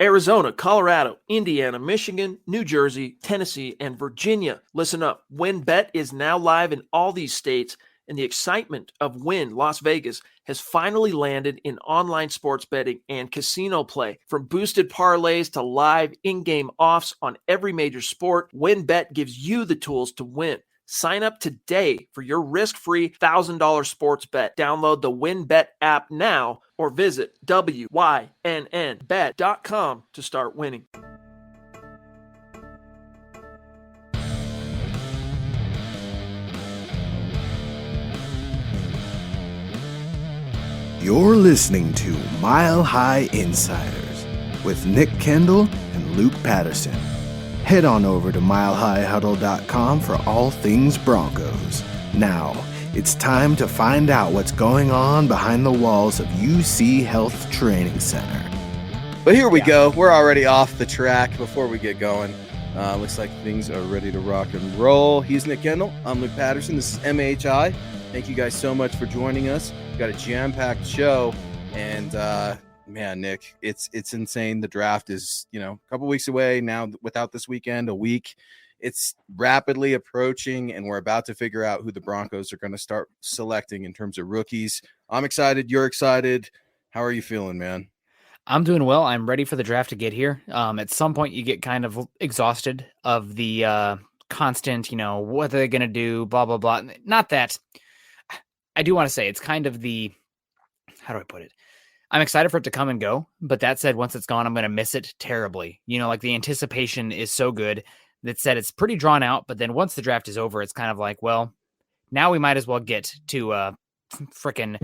Arizona, Colorado, Indiana, Michigan, New Jersey, Tennessee, and Virginia. Listen up. WynnBET is now live in all these states, and the excitement of Wynn Las Vegas has finally landed in online sports betting and casino play. From boosted parlays to live in-game offs on every major sport, WynnBET gives you the tools to win. Sign up today for your risk-free $1,000 sports bet. Download the WynnBET app now or visit wynnbet.com to start winning. You're listening to Mile High Insiders with Nick Kendell and Luke Patterson. Head on over to milehighhuddle.com for all things Broncos. Now, it's time to find out what's going on behind the walls of UC Health Training Center. But here we go. We're already off the track before we get going. Looks like things are ready to rock and roll. He's Nick Kendell. I'm Luke Patterson. This is MHI. Thank you guys so much for joining us. We've got a jam-packed show, and man, Nick, it's insane. The draft is, a couple weeks away now. Without this weekend, a week. It's rapidly approaching, and we're about to figure out who the Broncos are going to start selecting in terms of rookies. I'm excited. You're excited. How are you feeling, man? I'm doing well. I'm ready for the draft to get here. At some point, you get kind of exhausted of the constant, what are they going to do, blah, blah, blah. Not that. I do want to say it's kind of the, how do I put it? I'm excited for it to come and go, but that said, once it's gone, I'm going to miss it terribly. Like the anticipation is so good. That said, it's pretty drawn out, but then once the draft is over, it's kind of like, well, now we might as well get to frickin'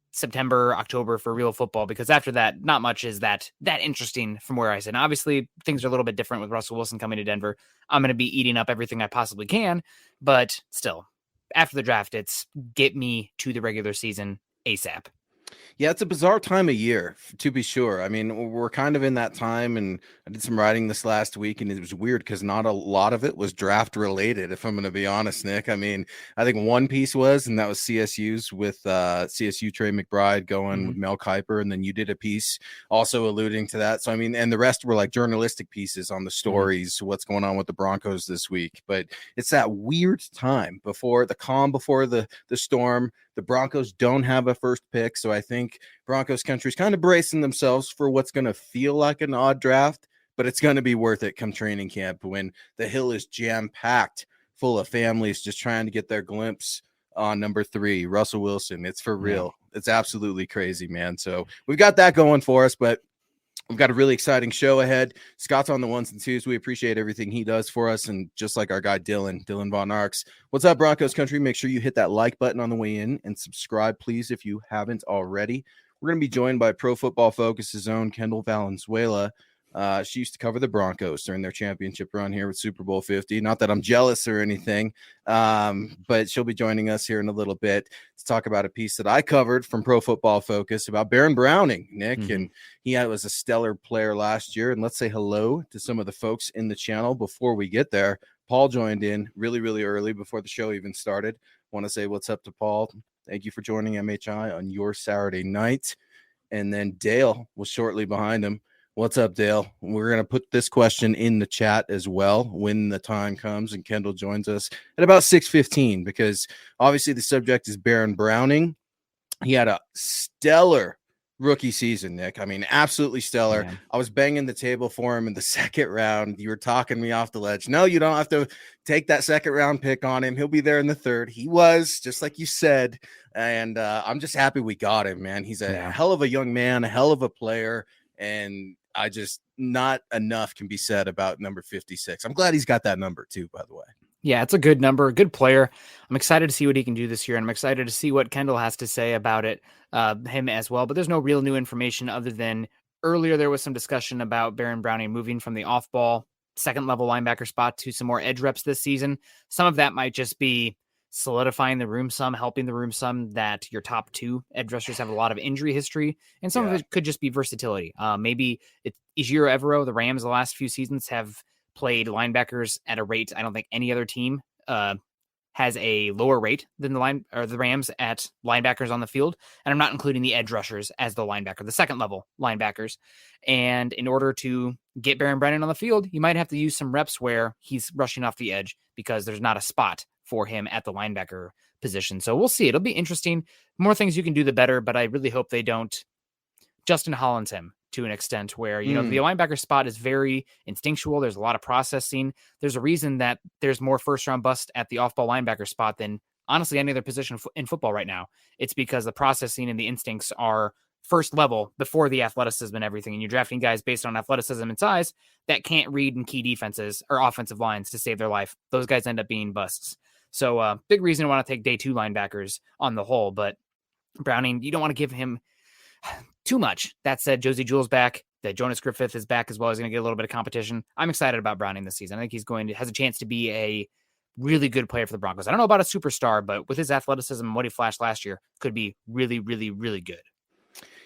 September, October for real football, because after that, not much is that interesting from where I sit. And obviously, things are a little bit different with Russell Wilson coming to Denver. I'm going to be eating up everything I possibly can, but still, after the draft, it's get me to the regular season ASAP. Yeah, it's a bizarre time of year, to be sure. I mean, we're kind of in that time, and I did some writing this last week, and it was weird because not a lot of it was draft related, if I'm going to be honest, Nick. I mean, I think one piece was, and that was CSU's with CSU Trey McBride going with Mel Kiper, and then you did a piece also alluding to that. So, I mean, and the rest were like journalistic pieces on the stories, what's going on with the Broncos this week. But it's that weird time before the calm, before the storm. The Broncos don't have a first pick, so I think Broncos country's kind of bracing themselves for what's going to feel like an odd draft, but it's going to be worth it come training camp when the Hill is jam-packed full of families just trying to get their glimpse on number 3, Russell Wilson. It's for real. It's absolutely crazy, man. So we've got that going for us, but we've got a really exciting show ahead. Scott's on the ones and twos. We appreciate everything he does for us. And just like our guy, Dylan Von Arx. What's up, Broncos country? Make sure you hit that like button on the way in and subscribe, please, if you haven't already. We're going to be joined by Pro Football Focus's own Kendall Valenzuela. She used to cover the Broncos during their championship run here with Super Bowl 50. Not that I'm jealous or anything, but she'll be joining us here in a little bit to talk about a piece that I covered from Pro Football Focus about Baron Browning, Nick. And he was a stellar player last year. And let's say hello to some of the folks in the channel before we get there. Paul joined in really, really early before the show even started. Want to say what's up to Paul. Thank you for joining MHI on your Saturday night. And then Dale was shortly behind him. What's up, Dale? We're going to put this question in the chat as well when the time comes and Kendall joins us at about 6:15, because obviously the subject is Baron Browning. He had a stellar rookie season, Nick. I mean, absolutely stellar. Man. I was banging the table for him in the second round. You were talking me off the ledge. No, you don't have to take that second round pick on him. He'll be there in the third. He was, just like you said. And I'm just happy we got him, man. He's a hell of a young man, a hell of a player. And not enough can be said about number 56. I'm glad he's got that number too, by the way. Yeah, it's a good number, good player. I'm excited to see what he can do this year, and I'm excited to see what Kendall has to say about it, him as well. But there's no real new information other than earlier there was some discussion about Baron Browning moving from the off-ball second-level linebacker spot to some more edge reps this season. Some of that might just be solidifying the room some, helping the room some, that your top 2 edge rushers have a lot of injury history, and some of it could just be versatility. Maybe it's Ejiro Evero. The Rams the last few seasons have played linebackers at a rate I don't think any other team has a lower rate than the Rams at linebackers on the field. And I'm not including the edge rushers as the linebacker, the second level linebackers. And in order to get Baron Brennan on the field, you might have to use some reps where he's rushing off the edge because there's not a spot for him at the linebacker position. So we'll see. It'll be interesting. More things you can do, the better, but I really hope they don't Justin Hollins him to an extent where, the linebacker spot is very instinctual. There's a lot of processing. There's a reason that there's more first round bust at the off-ball linebacker spot than honestly any other position in football right now. It's because the processing and the instincts are first level before the athleticism and everything. And you're drafting guys based on athleticism and size that can't read in key defenses or offensive lines to save their life. Those guys end up being busts. So big reason to want to take day 2 linebackers on the whole, but Browning, you don't want to give him too much. That said, Josie Jewell's back. That Jonas Griffith is back as well. He's going to get a little bit of competition. I'm excited about Browning this season. I think has a chance to be a really good player for the Broncos. I don't know about a superstar, but with his athleticism and what he flashed last year, could be really, really, really good.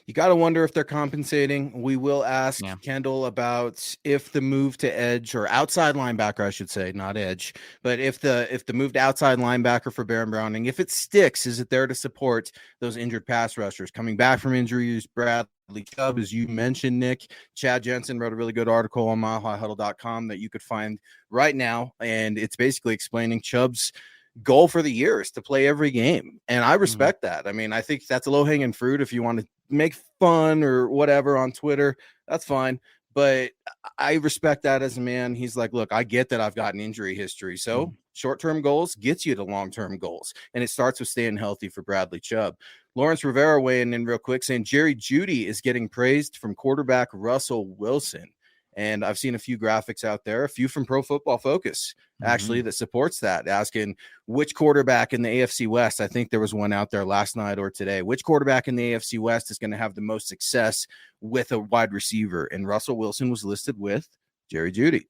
You got to wonder if they're compensating. We will ask Kendall about if the move to edge or outside linebacker, I should say, not edge, but if the move to outside linebacker for Baron Browning, if it sticks, is it there to support those injured pass rushers coming back from injuries? Bradley Chubb, as you mentioned, Nick, Chad Jensen wrote a really good article on milehighhuddle.com that you could find right now. And it's basically explaining Chubb's goal for the year is to play every game. And I respect that. I mean, I think that's a low hanging fruit. If you want to make fun or whatever on Twitter, that's fine. But I respect that as a man. He's like, look, I get that I've got an injury history. So short-term goals gets you to long-term goals. And it starts with staying healthy for Bradley Chubb. Lawrence Rivera weighing in real quick saying Jerry Judy is getting praised from quarterback Russell Wilson. And I've seen a few graphics out there, a few from Pro Football Focus, actually, that supports that, asking which quarterback in the AFC West, I think there was one out there last night or today, which quarterback in the AFC West is going to have the most success with a wide receiver? And Russell Wilson was listed with Jerry Judy.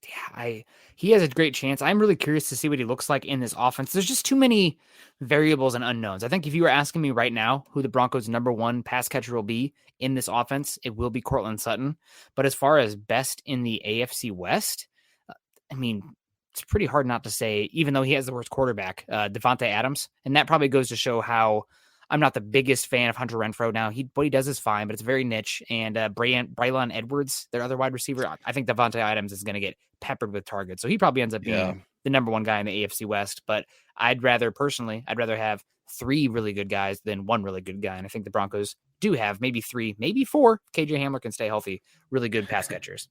Yeah, he has a great chance. I'm really curious to see what he looks like in this offense. There's just too many variables and unknowns. I think if you were asking me right now who the Broncos' number 1 pass catcher will be in this offense, it will be Courtland Sutton. But as far as best in the AFC West, I mean, it's pretty hard not to say, even though he has the worst quarterback, Devontae Adams. And that probably goes to show how I'm not the biggest fan of Hunter Renfrow now. What he does is fine, but it's very niche. And Braylon Edwards, their other wide receiver, I think Devontae Adams is going to get peppered with targets. So he probably ends up being the number 1 guy in the AFC West. But I'd rather have 3 really good guys than 1 really good guy. And I think the Broncos do have maybe 3, maybe 4. KJ Hamler can stay healthy, really good pass catchers.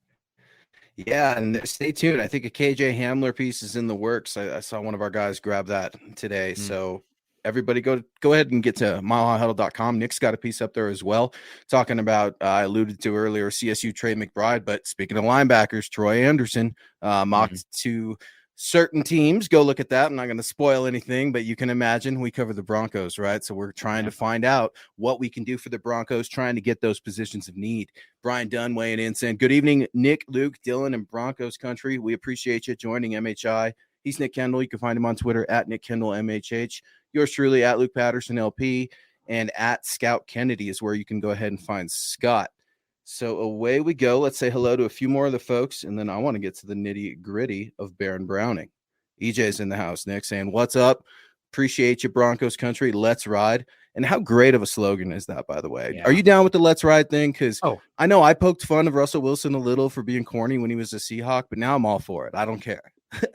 Yeah, and stay tuned. I think a KJ Hamler piece is in the works. I saw one of our guys grab that today. So everybody go ahead and get to milehighhuddle.com. Nick's got a piece up there as well, talking about, I alluded to earlier, CSU Trey McBride. But speaking of linebackers, Troy Anderson mocked to certain teams. Go look at that. I'm not going to spoil anything, but you can imagine we cover the Broncos, right? So we're trying to find out what we can do for the Broncos, trying to get those positions of need. Brian Dunn weighing in saying, good evening, Nick, Luke, Dylan, and Broncos country. We appreciate you joining MHI. He's Nick Kendall. You can find him on Twitter at Nick Kendall MHH. Yours truly at Luke Patterson LP, and at Scout Kennedy is where you can go ahead and find Scott. So away we go. Let's say hello to a few more of the folks, and then I want to get to the nitty gritty of Baron Browning. EJ's in the house, Nick, saying, what's up? Appreciate you, Broncos country. Let's ride. And how great of a slogan is that, by the way? Yeah. Are you down with the let's ride thing? Because I know I poked fun of Russell Wilson a little for being corny when he was a Seahawk, but now I'm all for it. I don't care.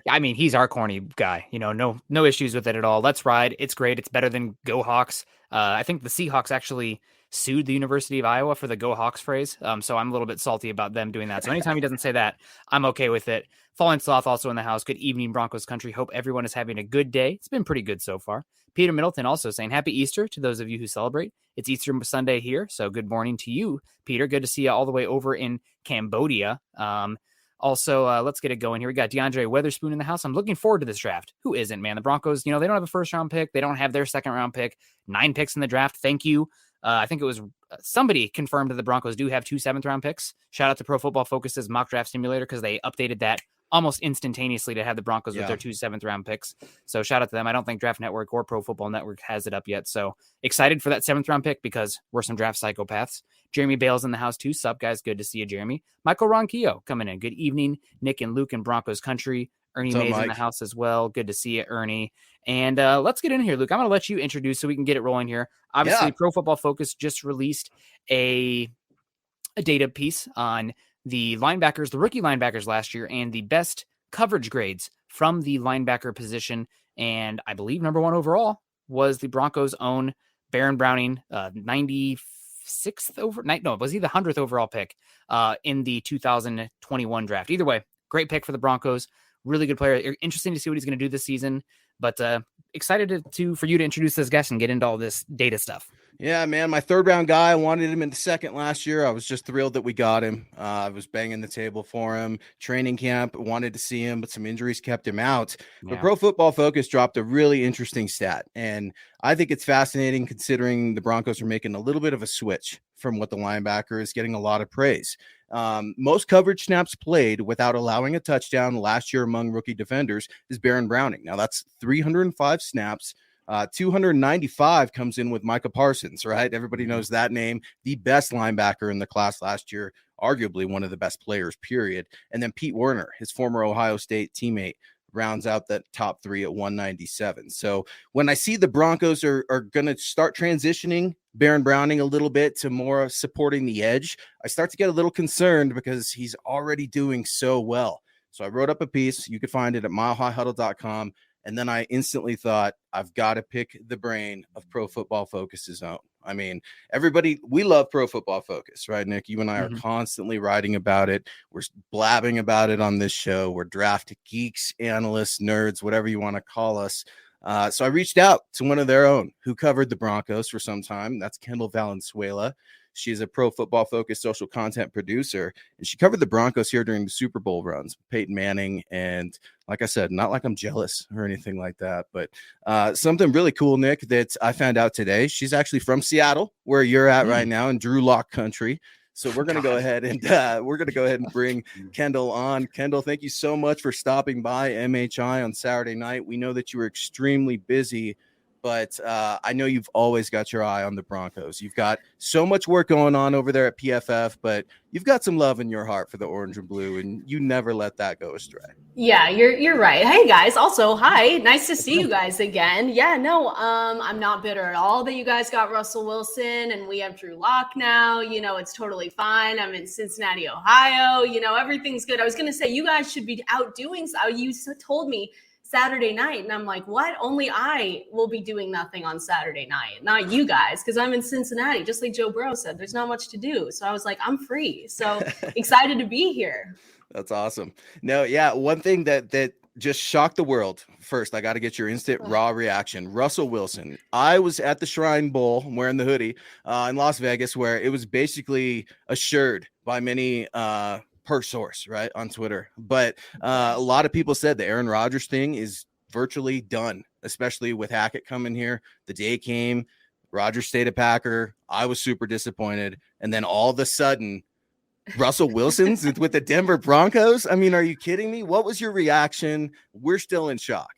I mean, he's our corny guy, no issues with it at all. Let's ride. It's great. It's better than Go Hawks. I think the Seahawks actually sued the University of Iowa for the Go Hawks phrase. So I'm a little bit salty about them doing that. So anytime he doesn't say that, I'm okay with it. Falling Sloth also in the house. Good evening, Broncos country. Hope everyone is having a good day. It's been pretty good so far. Peter Middleton also saying happy Easter to those of you who celebrate. It's Easter Sunday here. So good morning to you, Peter. Good to see you all the way over in Cambodia. Also, let's get it going here. We got DeAndre Weatherspoon in the house. I'm looking forward to this draft. Who isn't, man? The Broncos, they don't have a first-round pick. They don't have their second-round pick. 9 picks in the draft. Thank you. I think it was somebody confirmed that the Broncos do have 2 7th-round picks. Shout out to Pro Football Focus's mock draft simulator because they updated that almost instantaneously to have the Broncos with their 2 7th-round picks. So shout out to them. I don't think Draft Network or Pro Football Network has it up yet. So excited for that 7th-round pick because we're some draft psychopaths. Jeremy Bale's in the house too. Sup, guys? Good to see you, Jeremy. Michael Ronquillo coming in. Good evening, Nick and Luke in Broncos country. Ernie What's up, Mays in the Mike? house as well. Good to see you, Ernie. And let's get in here, Luke. I'm going to let you introduce so we can get it rolling here. Obviously, Yeah. Pro Football Focus just released a data piece on the linebackers, the rookie linebackers last year, and the best coverage grades from the linebacker position. And I believe number one overall was the Broncos' own Baron Browning, 96th was he the 100th overall pick in the 2021 draft? Either way, great pick for the Broncos. Really good player. Interesting to see what he's going to do this season, but excited for you to introduce this guest and get into all this data stuff. Yeah, man, my third round guy. I wanted him in the second last year. I was just thrilled that we got him. I was banging the table for him. Training camp, wanted to see him, but some injuries kept him out. Yeah. But Pro Football Focus dropped a really interesting stat, and I think it's fascinating considering the Broncos are making a little bit of a switch from what the linebacker is getting a lot of praise. Most coverage snaps played without allowing a touchdown last year among rookie defenders is Baron Browning. Now that's 305 snaps. 295 comes in with Micah Parsons, right? Everybody knows that name, the best linebacker in the class last year, arguably one of the best players, period. And then Pete Werner, his former Ohio State teammate, rounds out that top three at 197. So when I see the Broncos are going to start transitioning Baron Browning a little bit to more supporting the edge, I start to get a little concerned because he's already doing so well. So I wrote up a piece. You can find it at milehighhuddle.com. And then I instantly thought, I've got to pick the brain of Pro Football Focus's own. I mean, everybody, we love Pro Football Focus, right, Nick? You and I are constantly writing about it. We're blabbing about it on this show. We're draft geeks, analysts, nerds, whatever you want to call us. So I reached out to one of their own who covered the Broncos for some time. That's Kendall Valenzuela. She's a Pro Football Focus social content producer, and she covered the Broncos here during the Super Bowl runs, Peyton Manning. And like I said, not like I'm jealous or anything like that, but something really cool, Nick, that I found out today. She's actually from Seattle, where you're at right now in Drew Lock country. So we're going to go ahead and bring Kendall on. Kendall, thank you so much for stopping by MHI on Saturday night. We know that you were extremely busy, but I know you've always got your eye on the Broncos. You've got so much work going on over there at PFF, but you've got some love in your heart for the orange and blue, and you never let that go astray. Yeah, you're right. Hey guys, also hi, nice to see you guys again. Yeah, no, I'm not bitter at all that you guys got Russell Wilson and we have Drew Lock now. You know, it's totally fine. I'm in Cincinnati, Ohio. You know, everything's good. I was gonna say you guys should be out doing so. You told me Saturday night, and I'm like, what? Only I will be doing nothing on Saturday night, not you guys, because I'm in Cincinnati, just like Joe Burrow said. There's not much to do, so I was like, I'm free. So excited to be here. That's awesome. No, yeah, one thing that just shocked the world. First, I got to get your instant raw reaction. Russell Wilson. I was at the Shrine Bowl, I'm wearing the hoodie, in Las Vegas, where it was basically assured by many per source, right, on Twitter. But a lot of people said the Aaron Rodgers thing is virtually done, especially with Hackett coming here. The day came, Rodgers stayed a Packer. I was super disappointed. And then all of a sudden, Russell Wilson's with the Denver Broncos. I mean, are you kidding me? What was your reaction? We're still in shock.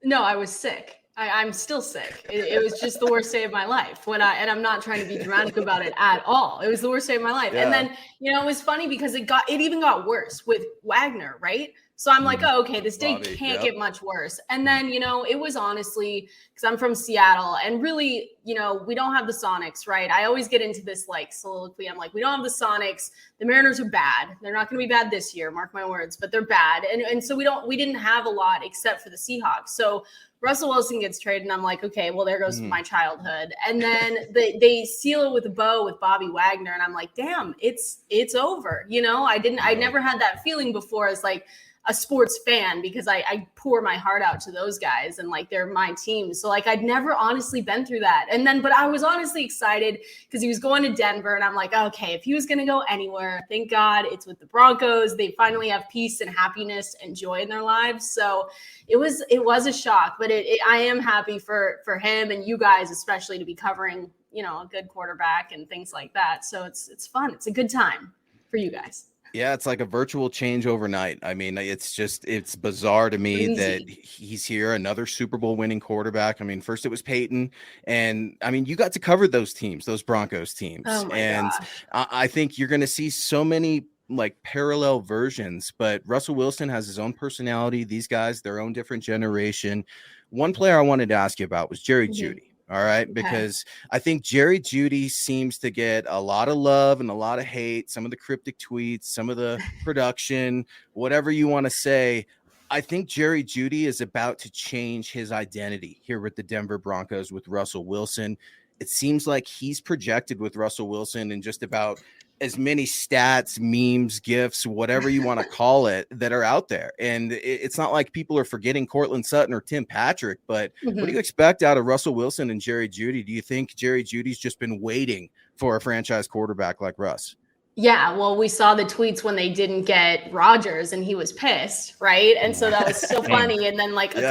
No, I was sick. I'm still sick. It was just the worst day of my life and I'm not trying to be dramatic about it at all. It was the worst day of my life. Yeah. And then, you know, it was funny because it even got worse with Wagner, right? So I'm like, oh, okay, this day can't get much worse. And then, you know, it was honestly, because I'm from Seattle and really, you know, we don't have the Sonics, right? I always get into this like soliloquy. I'm like, we don't have the Sonics. The Mariners are bad. They're not going to be bad this year, mark my words, but they're bad. And so we didn't have a lot except for the Seahawks. So Russell Wilson gets traded, and I'm like, okay, well, there goes my childhood. And then they seal it with a bow with Bobby Wagner, and I'm like, damn, it's over. You know, I never had that feeling before as like a sports fan because I pour my heart out to those guys and like they're my team. So like I'd never honestly been through that. And then, but I was honestly excited because he was going to Denver, and I'm like, okay, if he was going to go anywhere, thank God it's with the Broncos. They finally have peace and happiness and joy in their lives. So it was a shock, but I am happy for him and you guys, especially to be covering, you know, a good quarterback and things like that. So it's fun. It's a good time for you guys. Yeah, it's like a virtual change overnight. I mean, it's bizarre to me that he's here, another Super Bowl winning quarterback. I mean, first it was Peyton, and I mean, you got to cover those teams, those Broncos teams. Oh my and gosh. I think you're going to see so many like parallel versions, but Russell Wilson has his own personality. These guys, their own different generation. One player I wanted to ask you about was Jerry Judy. All right. Because I think Jerry Judy seems to get a lot of love and a lot of hate, some of the cryptic tweets, some of the production, whatever you want to say. I think Jerry Judy is about to change his identity here with the Denver Broncos with Russell Wilson. It seems like he's projected with Russell Wilson in just about as many stats, memes, gifs, whatever you want to call it, that are out there. And it's not like people are forgetting Cortland Sutton or Tim Patrick, but what do you expect out of Russell Wilson and Jerry Judy? Do you think Jerry Judy's just been waiting for a franchise quarterback like Russ? Yeah, well, we saw the tweets when they didn't get Rodgers and he was pissed, right? And so that was so funny. And then like a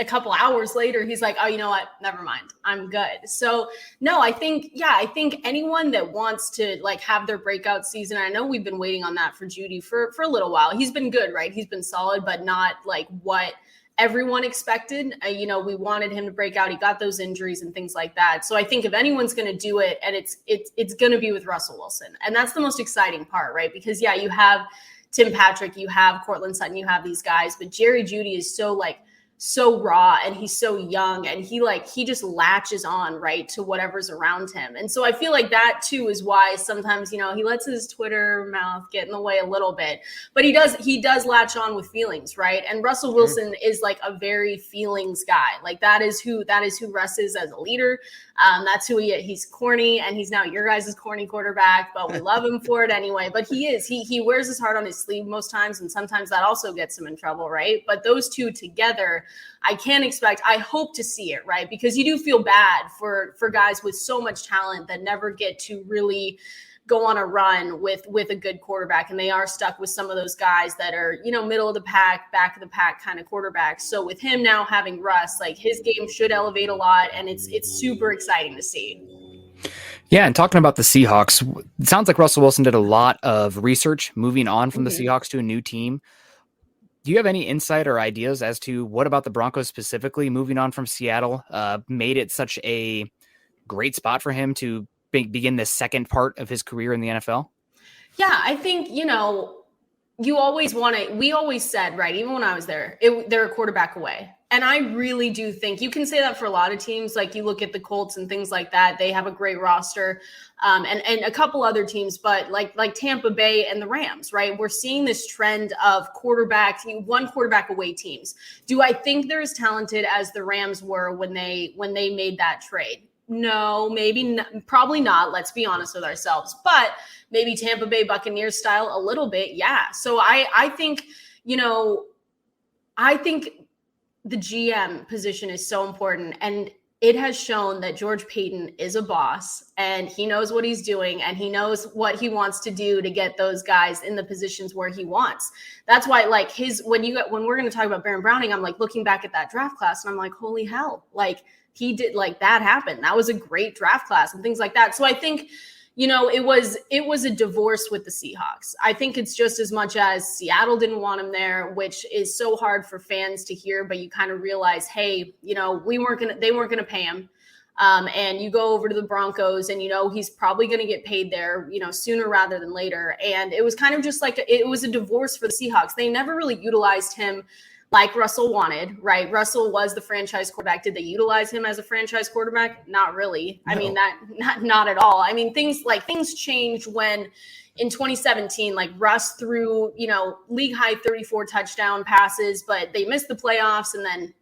couple hours later, he's like, oh, you know what? Never mind. I'm good. So no, I think anyone that wants to like have their breakout season, I know we've been waiting on that for Judy for a little while. He's been good, right? He's been solid, but not like what everyone expected. We wanted him to break out. He got those injuries and things like that. So I think if anyone's going to do it, and it's going to be with Russell Wilson. And that's the most exciting part, right? Because you have Tim Patrick, you have Cortland Sutton, you have these guys, but Jerry Judy is so raw and he's so young and he just latches on right to whatever's around him. And so I feel like that too is why sometimes, he lets his Twitter mouth get in the way a little bit, but he does latch on with feelings. Right. And Russell Wilson is like a very feelings guy. Like that is who Russ is as a leader. That's who he's corny and he's now your guys' corny quarterback, but we love him for it anyway. But he wears his heart on his sleeve most times. And sometimes that also gets him in trouble. Right. But those two together, I hope to see it, right? Because you do feel bad for guys with so much talent that never get to really go on a run with a good quarterback. And they are stuck with some of those guys that are, middle of the pack, back of the pack kind of quarterbacks. So with him now having Russ, like his game should elevate a lot. And it's super exciting to see. Yeah, and talking about the Seahawks, it sounds like Russell Wilson did a lot of research moving on from the Seahawks to a new team. Do you have any insight or ideas as to what about the Broncos specifically moving on from Seattle made it such a great spot for him to begin this second part of his career in the NFL? Yeah, I think, we always said, right, even when I was there, they're a quarterback away. And I really do think you can say that for a lot of teams. Like you look at the Colts and things like that, they have a great roster and a couple other teams, but like Tampa Bay and the Rams, right? We're seeing this trend of one quarterback away teams. Do I think they're as talented as the Rams were when they made that trade? No, maybe not, probably not. Let's be honest with ourselves, but maybe Tampa Bay Buccaneers style a little bit. Yeah. So I think, the GM position is so important, and it has shown that George Payton is a boss and he knows what he's doing and he knows what he wants to do to get those guys in the positions where he wants. That's why like when we're going to talk about Baron Browning, I'm like looking back at that draft class and I'm like, holy hell, like he did, like that happened. That was a great draft class and things like that. So I think, it was a divorce with the Seahawks. I think it's just as much as Seattle didn't want him there, which is so hard for fans to hear, but you kind of realize, hey, they weren't going to pay him. And you go over to the Broncos and, he's probably going to get paid there, sooner rather than later. And it was kind of just like, it was a divorce for the Seahawks. They never really utilized him like Russell wanted, right? Russell was the franchise quarterback. Did they utilize him as a franchise quarterback? Not really. No. I mean, not at all. I mean, things changed when in 2017, like Russ threw, league high 34 touchdown passes, but they missed the playoffs. And then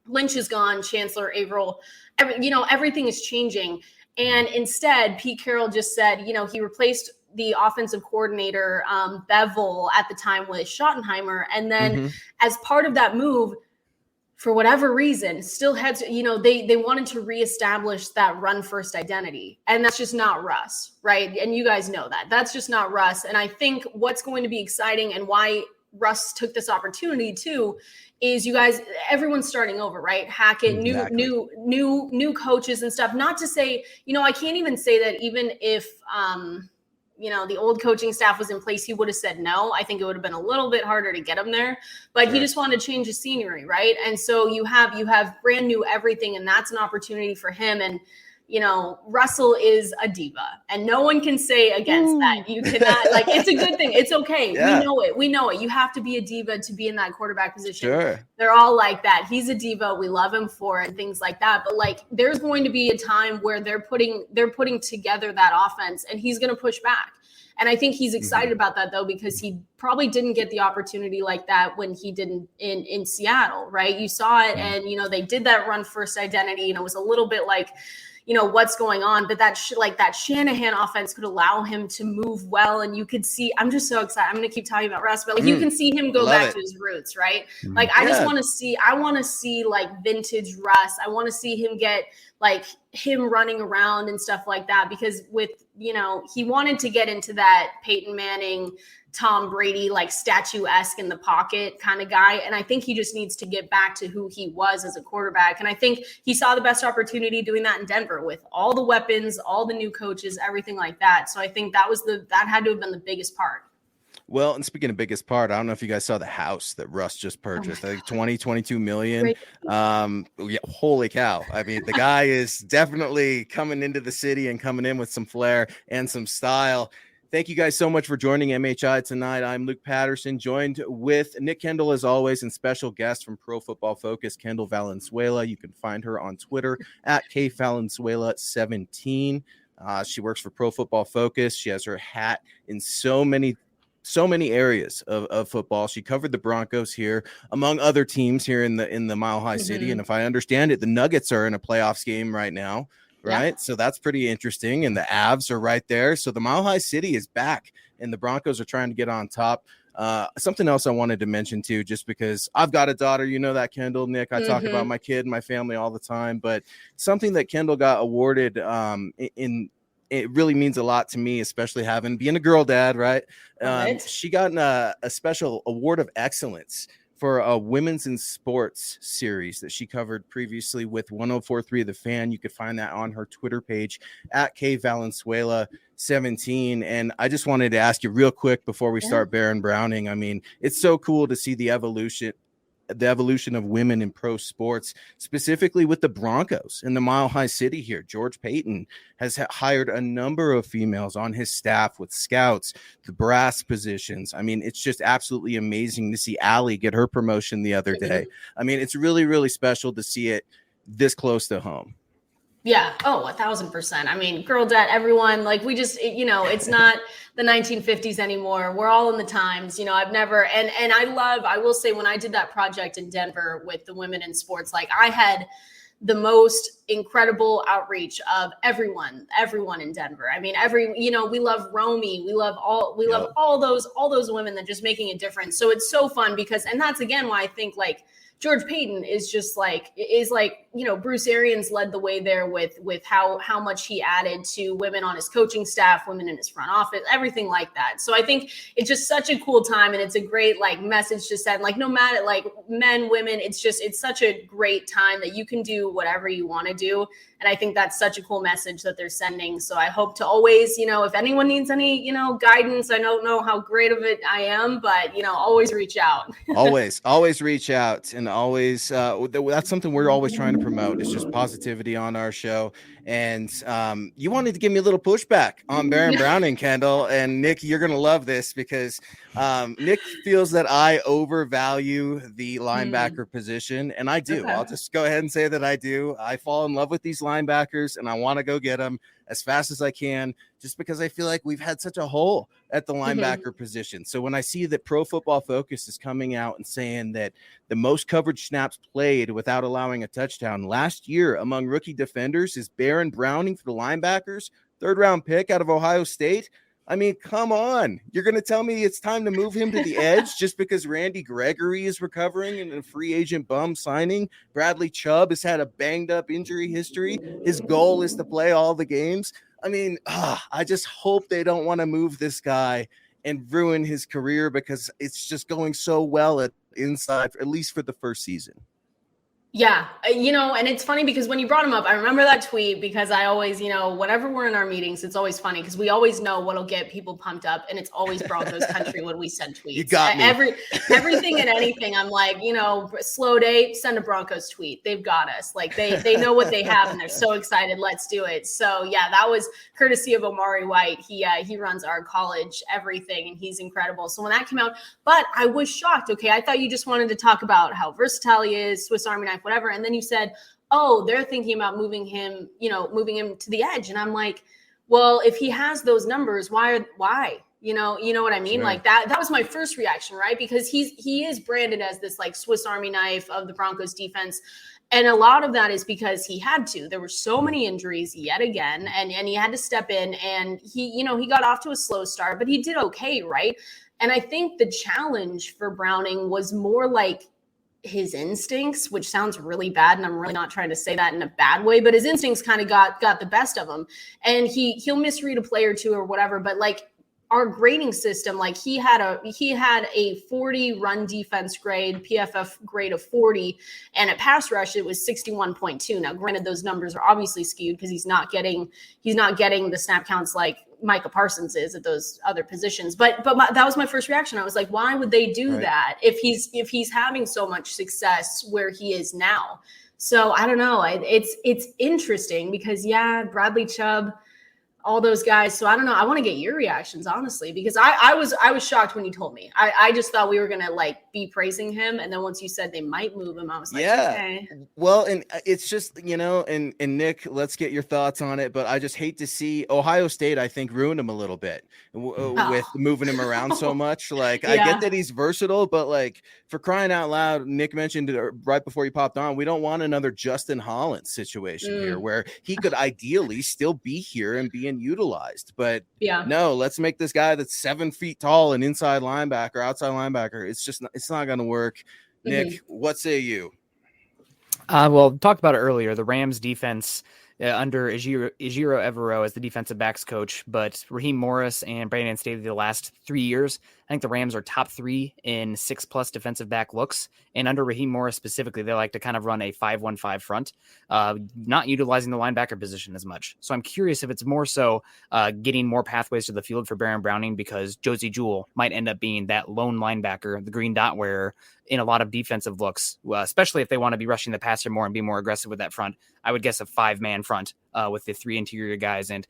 Lynch is gone, Chancellor, Averill, everything is changing. And instead, Pete Carroll just said, he replaced the offensive coordinator, Bevel at the time with Schottenheimer. And then as part of that move, for whatever reason, still had to, they wanted to reestablish that run first identity. And that's just not Russ, right? And you guys know that. That's just not Russ. And I think what's going to be exciting and why Russ took this opportunity too is everyone's starting over, right? Hackett, new coaches and stuff. Not to say, I can't even say that even if the old coaching staff was in place, he would have said no. I think it would have been a little bit harder to get him there, but he just wanted to change the scenery, right? And so you have brand new everything, and that's an opportunity for him. And Russell is a diva, and no one can say against that. You cannot, like, it's a good thing. It's okay. Yeah. We know it. You have to be a diva to be in that quarterback position. Sure. They're all like that. He's a diva. We love him for it and things like that. But like, there's going to be a time where they're putting together that offense, and he's going to push back. And I think he's excited about that, though, because he probably didn't get the opportunity like that when he did in Seattle, right? You saw it, and, they did that run first identity, and it was a little bit like, what's going on. But that Shanahan offense could allow him to move well. And you could see, I'm just so excited. I'm going to keep talking about Russ, but like, you can see him go back to his roots, right? Like, I just want to see like vintage Russ. I want to see him get like him running around and stuff like that, because with, he wanted to get into that Peyton Manning, Tom Brady, like statuesque in the pocket kind of guy. And I think he just needs to get back to who he was as a quarterback. And I think he saw the best opportunity doing that in Denver with all the weapons, all the new coaches, everything like that. So I think that had to have been the biggest part. Well, and speaking of biggest part, I don't know if you guys saw the house that Russ just purchased. I think 22 million. Holy cow. I mean, the guy is definitely coming into the city and coming in with some flair and some style. Thank you guys so much for joining MHI tonight. I'm Luke Patterson, joined with Nick Kendell as always, and special guest from Pro Football Focus, Kendall Valenzuela. You can find her on Twitter at KValenzuela17. She works for Pro Football Focus. She has her hat in so many areas of football. She covered the Broncos here, among other teams here in the Mile High City. And if I understand it, the Nuggets are in a playoffs game right now. Right. Yeah. So that's pretty interesting. And the Avs are right there. So the Mile High City is back, and the Broncos are trying to get on top. Something else I wanted to mention too, just because I've got a daughter, that, Kendall, Nick, I talk about my kid and my family all the time, but something that Kendall got awarded it really means a lot to me, especially being a girl dad, right? She got a special award of excellence for a women's in sports series that she covered previously with 104.3 The Fan. You could find that on her Twitter page at KValenzuela17. And I just wanted to ask you real quick before we start Baron Browning. I mean, it's so cool to see the evolution of women in pro sports, specifically with the Broncos in the Mile High City here. George Payton has hired a number of females on his staff with scouts, the brass positions. I mean, it's just absolutely amazing to see Allie get her promotion the other day. I mean, it's really, really special to see it this close to home. Yeah. Oh, 1,000%. I mean, girl dad, everyone, like, we just, it's not the 1950s anymore. We're all in the times, I've never, and I will say, when I did that project in Denver with the women in sports, like, I had the most incredible outreach of everyone in Denver. I mean, we love Romy. We love all those women that just making a difference. So it's so fun because, and that's again why I think like George Payton is just like, Bruce Arians led the way there with how much he added to women on his coaching staff, women in his front office, everything like that. So I think it's just such a cool time, and it's a great like message to send, like, no matter like men, women, it's such a great time that you can do whatever you want to do. And I think that's such a cool message that they're sending. So I hope to always, if anyone needs any, guidance, I don't know how great of it I am, but, always reach out. always reach out, and always, that's something we're always trying to promote. It's just positivity on our show. And you wanted to give me a little pushback on Baron Browning, Kendall, and Nick, you're going to love this because Nick feels that I overvalue the linebacker position, and I do. Okay. I'll just go ahead and say that I do. I fall in love with these linebackers, and I want to go get them as fast as I can, just because I feel like we've had such a hole at the linebacker position. So when I see that Pro Football Focus is coming out and saying that the most coverage snaps played without allowing a touchdown last year among rookie defenders is Baron Browning for the linebackers, 3rd-round pick out of Ohio State. I mean, come on. You're going to tell me it's time to move him to the edge just because Randy Gregory is recovering in a free agent bum signing? Bradley Chubb has had a banged-up injury history. His goal is to play all the games. I mean, I just hope they don't want to move this guy and ruin his career because it's just going so well at inside, at least for the first season. Yeah. And it's funny because when you brought him up, I remember that tweet because I always, whenever we're in our meetings, it's always funny because we always know what'll get people pumped up, and it's always Broncos country when we send tweets. You got me. Everything and anything. I'm like, slow day, send a Broncos tweet. They've got us. Like they know what they have and they're so excited. Let's do it. So yeah, that was courtesy of Omari White. He runs our college everything and he's incredible. So when that came out, but I was shocked. Okay. I thought you just wanted to talk about how versatile he is, Swiss Army knife, whatever. And then you said, oh, they're thinking about moving him to the edge. And I'm like, well, if he has those numbers, why? You know what I mean? Sure. Like that was my first reaction, right? Because he is branded as this like Swiss Army knife of the Broncos defense. And a lot of that is because he had to. There were so many injuries yet again, and he had to step in, and he got off to a slow start, but he did okay, right? And I think the challenge for Browning was more like his instincts, which sounds really bad, and I'm really not trying to say that in a bad way, but his instincts kind of got the best of him, and he'll misread a play or two or whatever. But like our grading system, like he had a 40 run defense grade, PFF grade of 40, and at pass rush it was 61.2. Now, granted, those numbers are obviously skewed because he's not getting the snap counts like Micah Parsons is at those other positions. But that was my first reaction. I was like, why would they do that if he's having so much success where he is now? So I don't know. It's interesting because Bradley Chubb, all those guys. So I don't know. I want to get your reactions, honestly, because I was shocked when you told me. I just thought we were going to like be praising him. And then once you said they might move him, I was like, okay. Well, and it's just, and Nick, let's get your thoughts on it. But I just hate to see Ohio State, I think, ruin him a little bit with moving him around so much. Like, I get that he's versatile, but like, for crying out loud, Nick mentioned it right before he popped on, we don't want another Justin Holland situation here where he could ideally still be here and being utilized. But no, let's make this guy that's 7 feet tall and inside linebacker, outside linebacker. It's not going to work. Nick, what say you? Well, talked about it earlier. The Rams defense under Ejiro Evero as the defensive backs coach, but Raheem Morris and Brandon Staley the last 3 years, I think the Rams are top 3 in 6+ defensive back looks. And under Raheem Morris specifically, they like to kind of run a 5-1-5 front, not utilizing the linebacker position as much. So I'm curious if it's more so getting more pathways to the field for Baron Browning, because Josie Jewell might end up being that lone linebacker, the green dot wearer in a lot of defensive looks, especially if they want to be rushing the passer more and be more aggressive with that front. I would guess a 5-man front with the 3 interior guys and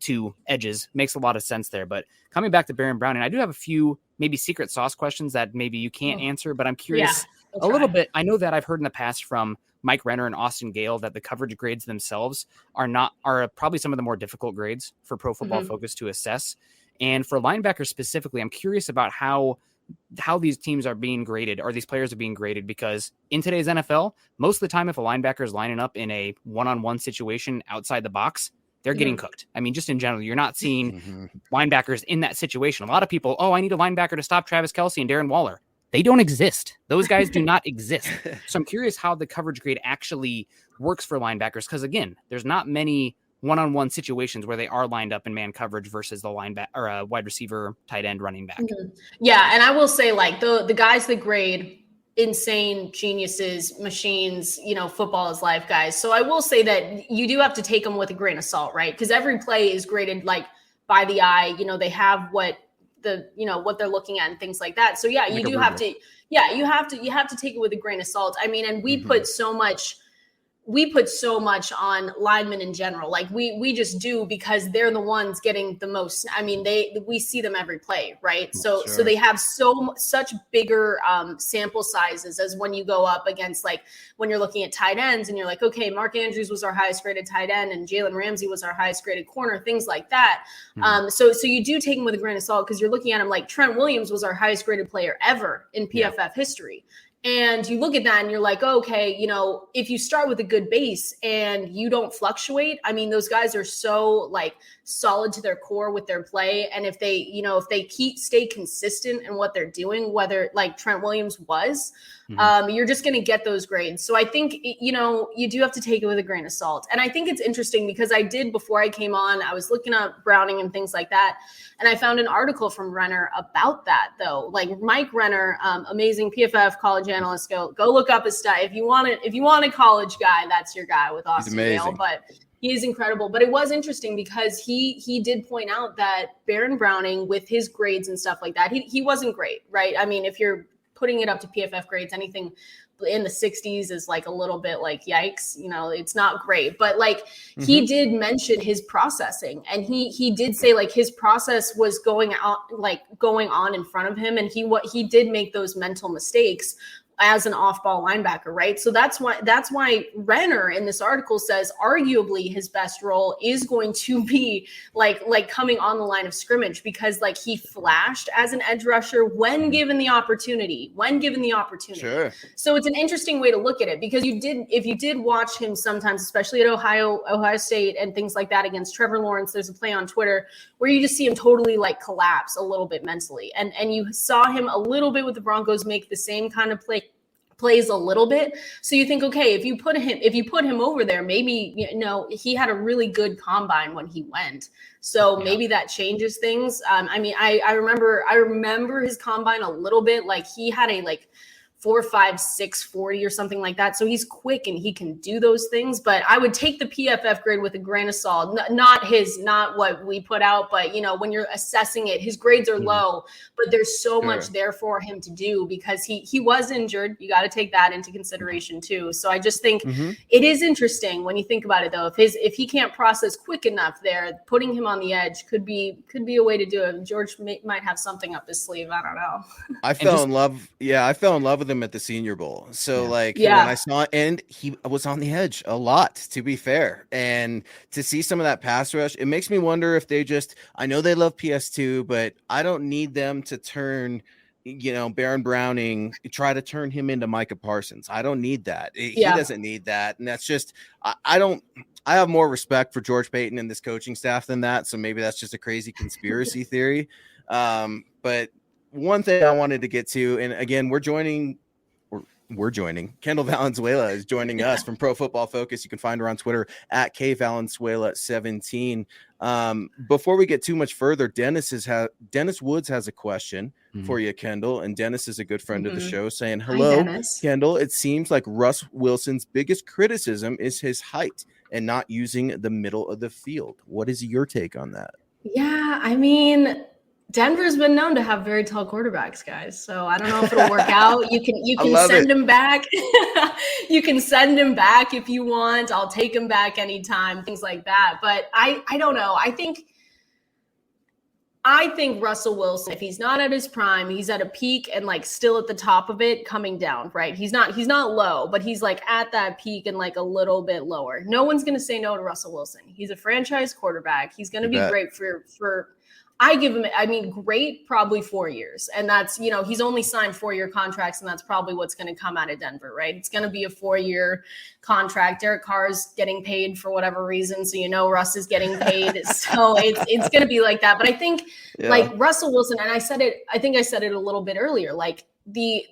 2 edges makes a lot of sense there. But coming back to Baron Browning, I do have a few maybe secret sauce questions that maybe you can't answer, but I'm curious a little bit. I know that I've heard in the past from Mike Renner and Austin Gale that the coverage grades themselves are probably some of the more difficult grades for Pro Football Focus to assess. And for linebackers specifically, I'm curious about how these teams are being graded, or these players are being graded, because in today's NFL, most of the time, if a linebacker is lining up in a one-on-one situation outside the box, they're getting cooked. I mean, just in general, you're not seeing linebackers in that situation. A lot of people, I need a linebacker to stop Travis Kelce and Darren Waller. They don't exist. Those guys do not exist. So I'm curious how the coverage grade actually works for linebackers, because again, there's not many one-on-one situations where they are lined up in man coverage versus the linebacker or a wide receiver, tight end, running back. Yeah, and I will say, like, the guys that grade insane geniuses, machines, football is life guys. So I will say that you do have to take them with a grain of salt, right? Because every play is graded like by the eye. They have what what they're looking at and things like that. So you have to take it with a grain of salt. I mean, and we put so much on linemen in general. Like we just do, because they're the ones getting the most. I mean, we see them every play, right? So they have such bigger sample sizes as when you go up against, like, when you're looking at tight ends and you're like, okay, Mark Andrews was our highest graded tight end and Jalen Ramsey was our highest graded corner, things like that. So you do take them with a grain of salt, because you're looking at them like Trent Williams was our highest graded player ever in PFF history. And you look at that and you're like, okay, if you start with a good base and you don't fluctuate, I mean, those guys are so like solid to their core with their play. And if they stay consistent in what they're doing, whether like Trent Williams was, you're just going to get those grades. So I think, you do have to take it with a grain of salt. And I think it's interesting because before I came on, I was looking up Browning and things like that. And I found an article from Renner about that, though. Like Mike Renner, amazing PFF college analyst. Go look up his stuff. If you want a college guy, that's your guy with Austin Dale. But he is incredible. But it was interesting because he did point out that Baron Browning, with his grades and stuff like that, he wasn't great, right? I mean, if you're putting it up to PFF grades, anything in the 60s is like a little bit like, yikes, it's not great. But like he did mention his processing, and he did say like his process was going on in front of him. And he did make those mental mistakes as an off-ball linebacker, right? So that's why Renner in this article says arguably his best role is going to be like coming on the line of scrimmage, because like he flashed as an edge rusher when given the opportunity. Sure. So it's an interesting way to look at it, because if you did watch him sometimes, especially at Ohio State and things like that against Trevor Lawrence, there's a play on Twitter where you just see him totally like collapse a little bit mentally. And you saw him a little bit with the Broncos make the same kind of plays a little bit. So you think, okay, if you put him over there, maybe, he had a really good combine when he went. So maybe that changes things. I remember his combine a little bit, like he had a 4.56 40 or something like that. So he's quick and he can do those things. But I would take the PFF grade with a grain of salt. Not what we put out, but when you're assessing it, his grades are low, but there's so much there for him to do because he was injured. You got to take that into consideration too. So I just think it is interesting when you think about it, though. If he can't process quick enough there, putting him on the edge could be a way to do it. George might have something up his sleeve. I don't know. I fell in love with him at the Senior Bowl. So when I saw, and he was on the edge a lot, to be fair, and to see some of that pass rush, it makes me wonder if I know they love PS2, but I don't need them to turn Baron Browning, try to turn him into Micah Parsons. I don't need that. He doesn't need that. And that's just, I have more respect for George Payton and this coaching staff than that. So maybe that's just a crazy conspiracy theory. But one thing I wanted to get to, and again, we're joining. Kendall Valenzuela is joining us from Pro Football Focus. You can find her on Twitter at KValenzuela17. Before we get too much further, Dennis Woods has a question for you, Kendall. And Dennis is a good friend of the show, saying, hello, Kendall. It seems like Russ Wilson's biggest criticism is his height and not using the middle of the field. What is your take on that? Yeah, I mean, Denver's been known to have very tall quarterbacks, guys. So I don't know if it'll work out. You can send him back. You can send him back if you want. I'll take him back anytime, things like that. But I don't know. I think Russell Wilson, if he's not at his prime, he's at a peak and like still at the top of it, coming down, right? He's not low, but he's like at that peak and like a little bit lower. No one's going to say no to Russell Wilson. He's a franchise quarterback. He's going to be great for I give him, great, probably 4 years. And that's, he's only signed 4-year contracts, and that's probably what's going to come out of Denver, right? It's going to be a 4-year contract. Derek Carr's getting paid for whatever reason. So, Russ is getting paid. So it's going to be like that. But I think like Russell Wilson, and I think I said it a little bit earlier, like the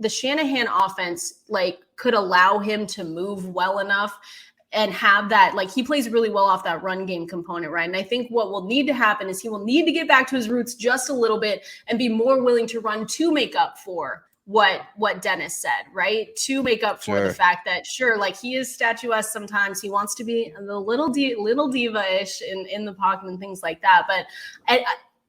Shanahan offense, like could allow him to move well enough and have that, like he plays really well off that run game component, right? And I think what will need to happen is he will need to get back to his roots just a little bit and be more willing to run to make up for what Dennis said, right? To make up for the fact that, like he is statuesque sometimes. He wants to be a little diva-ish in the pocket and things like that. But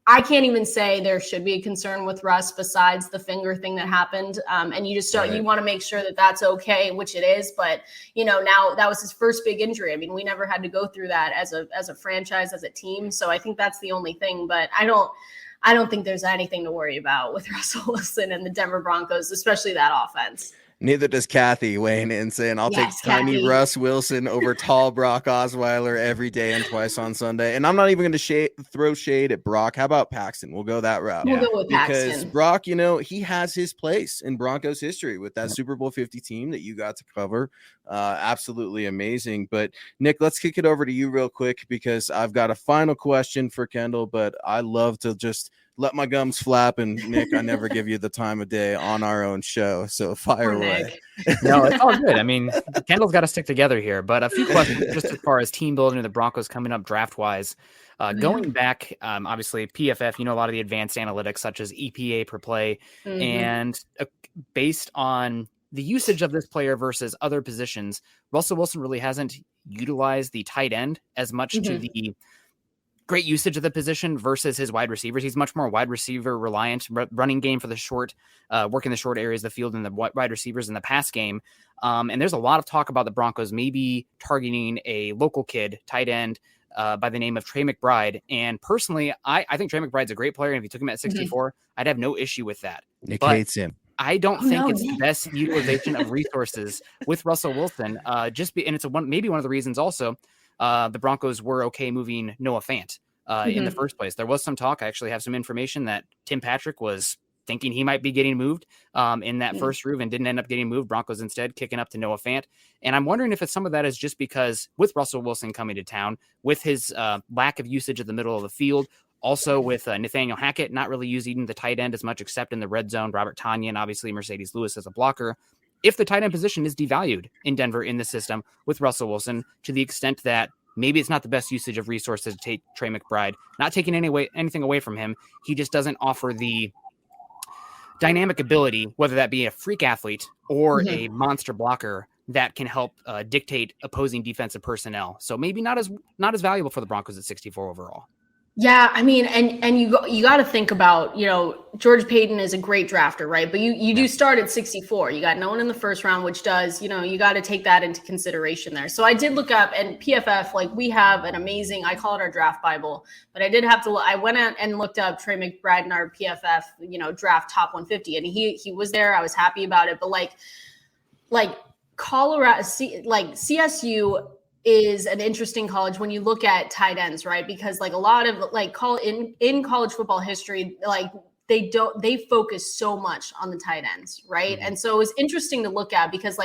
I can't even say there should be a concern with Russ besides the finger thing that happened. And you just don't, you want to make sure that that's okay, which it is. But, now that was his first big injury. I mean, we never had to go through that as a franchise, as a team. So I think that's the only thing. But I don't think there's anything to worry about with Russell Wilson and the Denver Broncos, especially that offense. Neither does Kathy, weighing in, saying, I'll take tiny Russ Wilson over tall Brock Osweiler every day and twice on Sunday. And I'm not even going to throw shade at Brock. How about Paxton? We'll go that route. We'll go with Paxton. Because Brock, he has his place in Broncos history with that Super Bowl 50 team that you got to cover. Absolutely amazing. But, Nick, let's kick it over to you real quick because I've got a final question for Kendall, but I love to just let my gums flap. And Nick, I never give you the time of day on our own show. So fire away. No, it's all good. I mean, Kendall's got to stick together here. But a few questions just as far as team building of the Broncos coming up draft wise. Going back, obviously, PFF, a lot of the advanced analytics such as EPA per play. And based on the usage of this player versus other positions, Russell Wilson really hasn't utilized the tight end as much to the great usage of the position versus his wide receivers. He's much more wide receiver reliant, running game for the short, working the short areas of the field and the wide receivers in the pass game. And there's a lot of talk about the Broncos maybe targeting a local kid, tight end, by the name of Trey McBride. And personally, I think Trey McBride's a great player. And if you took him at 64, I'd have no issue with that. Nick hates him. I don't think it's the best utilization of resources with Russell Wilson. And it's maybe one of the reasons also the Broncos were okay moving Noah Fant in the first place. There was some talk. I actually have some information that Tim Patrick was thinking he might be getting moved in that first move and didn't end up getting moved. Broncos instead kicking up to Noah Fant. And I'm wondering if it's some of that is just because with Russell Wilson coming to town, with his lack of usage of the middle of the field, also with Nathaniel Hackett not really using the tight end as much except in the red zone, Robert Tonyan and obviously Mercedes Lewis as a blocker. If the tight end position is devalued in Denver in the system with Russell Wilson to the extent that maybe it's not the best usage of resources to take Trey McBride, not taking anything away from him. He just doesn't offer the dynamic ability, whether that be a freak athlete or a monster blocker that can help dictate opposing defensive personnel. So maybe not as valuable for the Broncos at 64 overall. Yeah, I mean, and you got to think about, George Payton is a great drafter, right? But you do start at 64. You got no one in the first round, which does, you got to take that into consideration there. So I did look up, and PFF, we have an amazing, I call it our draft Bible, but I did have to, I went out and looked up Trey McBride in our PFF, draft top 150, and he was there. I was happy about it, but Colorado, CSU is an interesting college when you look at tight ends, right? Because a lot of in college football history, they focus so much on the tight ends, right? And so it was interesting to look at because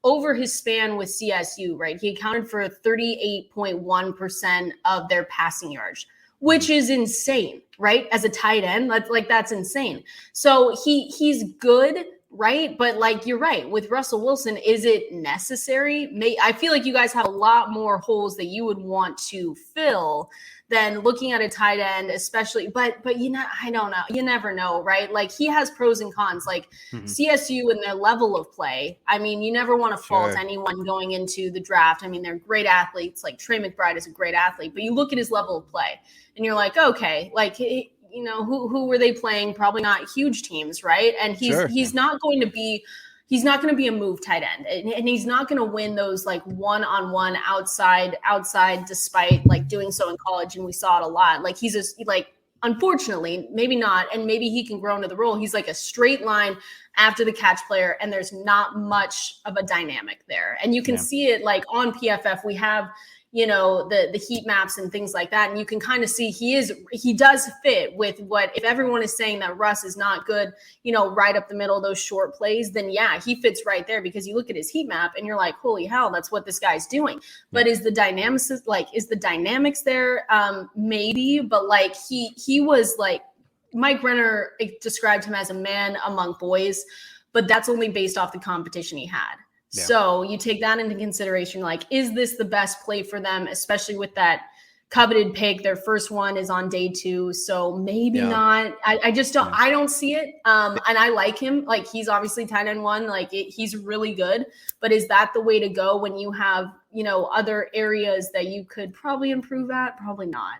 over his span with CSU, right, he accounted for 38.1% of their passing yards, which is insane, right? As a tight end, that's insane. So he's good. Right. But you're right with Russell Wilson, is it necessary? I feel like you guys have a lot more holes that you would want to fill than looking at a tight end, especially. But I don't know. You never know. Right. He has pros and cons, CSU and their level of play. I mean, you never want to fault anyone going into the draft. I mean, they're great athletes. Trey McBride is a great athlete, but you look at his level of play and you're okay, who were they playing? Probably not huge teams, right? And he's not going to be a move tight end, and he's not going to win those one-on-one outside despite doing so in college, and we saw it a lot. He's unfortunately, maybe not, and maybe he can grow into the role. He's a straight line after the catch player, and there's not much of a dynamic there. And you can see it on PFF. We have the heat maps and things like that. And you can kind of see he does fit with if everyone is saying that Russ is not good, right up the middle of those short plays, then he fits right there because you look at his heat map and you're like, holy hell, that's what this guy's doing. But is the dynamics there? Maybe, but he was Mike Renner described him as a man among boys, but that's only based off the competition he had. Yeah. So you take that into consideration, is this the best play for them, especially with that coveted pick? Their first one is on day 2. So maybe not. I just don't, I don't see it. And I like him. He's obviously 10-1, he's really good, but is that the way to go when you have, other areas that you could probably improve at? Probably not.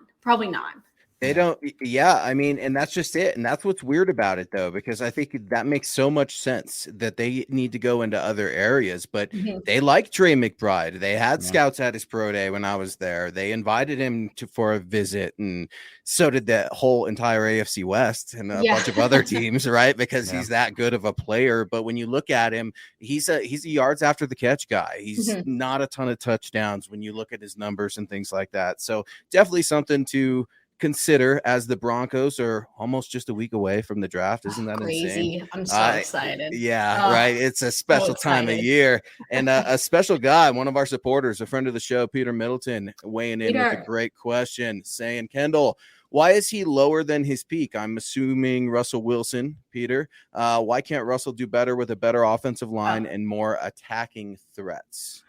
They don't. Yeah. I mean, and that's just it. And that's what's weird about it, though, because I think that makes so much sense that they need to go into other areas. But they like Trey McBride. They had scouts at his pro day when I was there. They invited him for a visit. And so did the whole entire AFC West and a bunch of other teams, right? Because he's that good of a player. But when you look at him, he's a yards after the catch guy. He's not a ton of touchdowns when you look at his numbers and things like that. So definitely something to consider as the Broncos are almost just a week away from the draft. Isn't that crazy? Insane? I'm so excited. Right. It's a special time of year. And a special guy, one of our supporters, a friend of the show, Peter Middleton, weighing in with a great question, saying, Kendall, Why is he lower than his peak? I'm assuming Russell Wilson, Peter. Why can't Russell do better with a better offensive line and more attacking threats?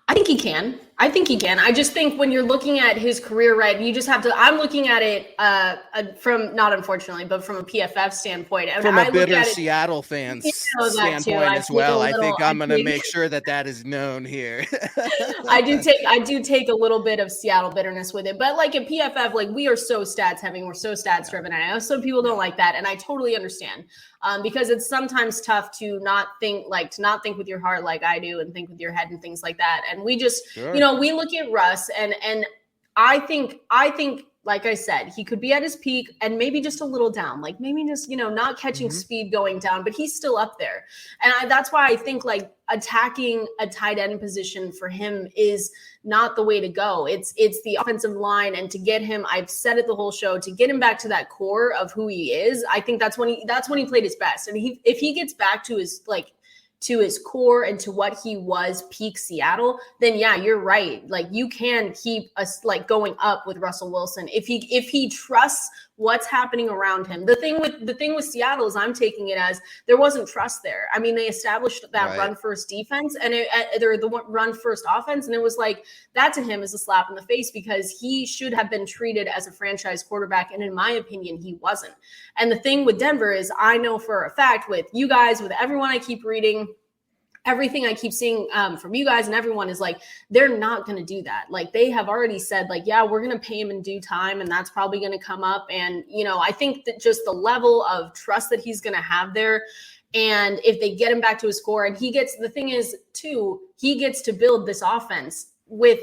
I think he can. I just think when you're looking at his career, right, you just have to, I'm looking at it from, not unfortunately, but from a PFF standpoint. And from a I bitter look at Seattle fans standpoint I as well. I think I'm going to take make sure that is known here. I do take a little bit of Seattle bitterness with it, but like at PFF, like we are so stats heavy, we're so stats driven. And I know some people don't like that, and I totally understand because it's sometimes tough to not think with your heart like I do, and think with your head and things like that. And we just, Sure. we look at Russ, and I think. Like I said, he could be at his peak and maybe just a little down, like maybe just, not catching speed going down, but he's still up there. And that's why I think like attacking a tight end position for him is not the way to go. It's the offensive line. And to get him, I've said it the whole show, to get him back to that core of who he is, I think that's when he played his best. And if he gets back to his core and to what he was peak Seattle, then yeah, you're right. Like you can keep us like going up with Russell Wilson if he trusts what's happening around him. The thing with Seattle is I'm taking it as there wasn't trust there. I mean, they established that run first defense and they're the run first offense. And it was like that to him is a slap in the face because he should have been treated as a franchise quarterback. And in my opinion, he wasn't. And the thing with Denver is I know for a fact with you guys, with everyone I keep reading, everything I keep seeing from you guys and everyone is like, they're not going to do that. Like they have already said like, yeah, we're going to pay him in due time. And that's probably going to come up. And, I think that just the level of trust that he's going to have there. And if they get him back to his core and the thing is too, he gets to build this offense with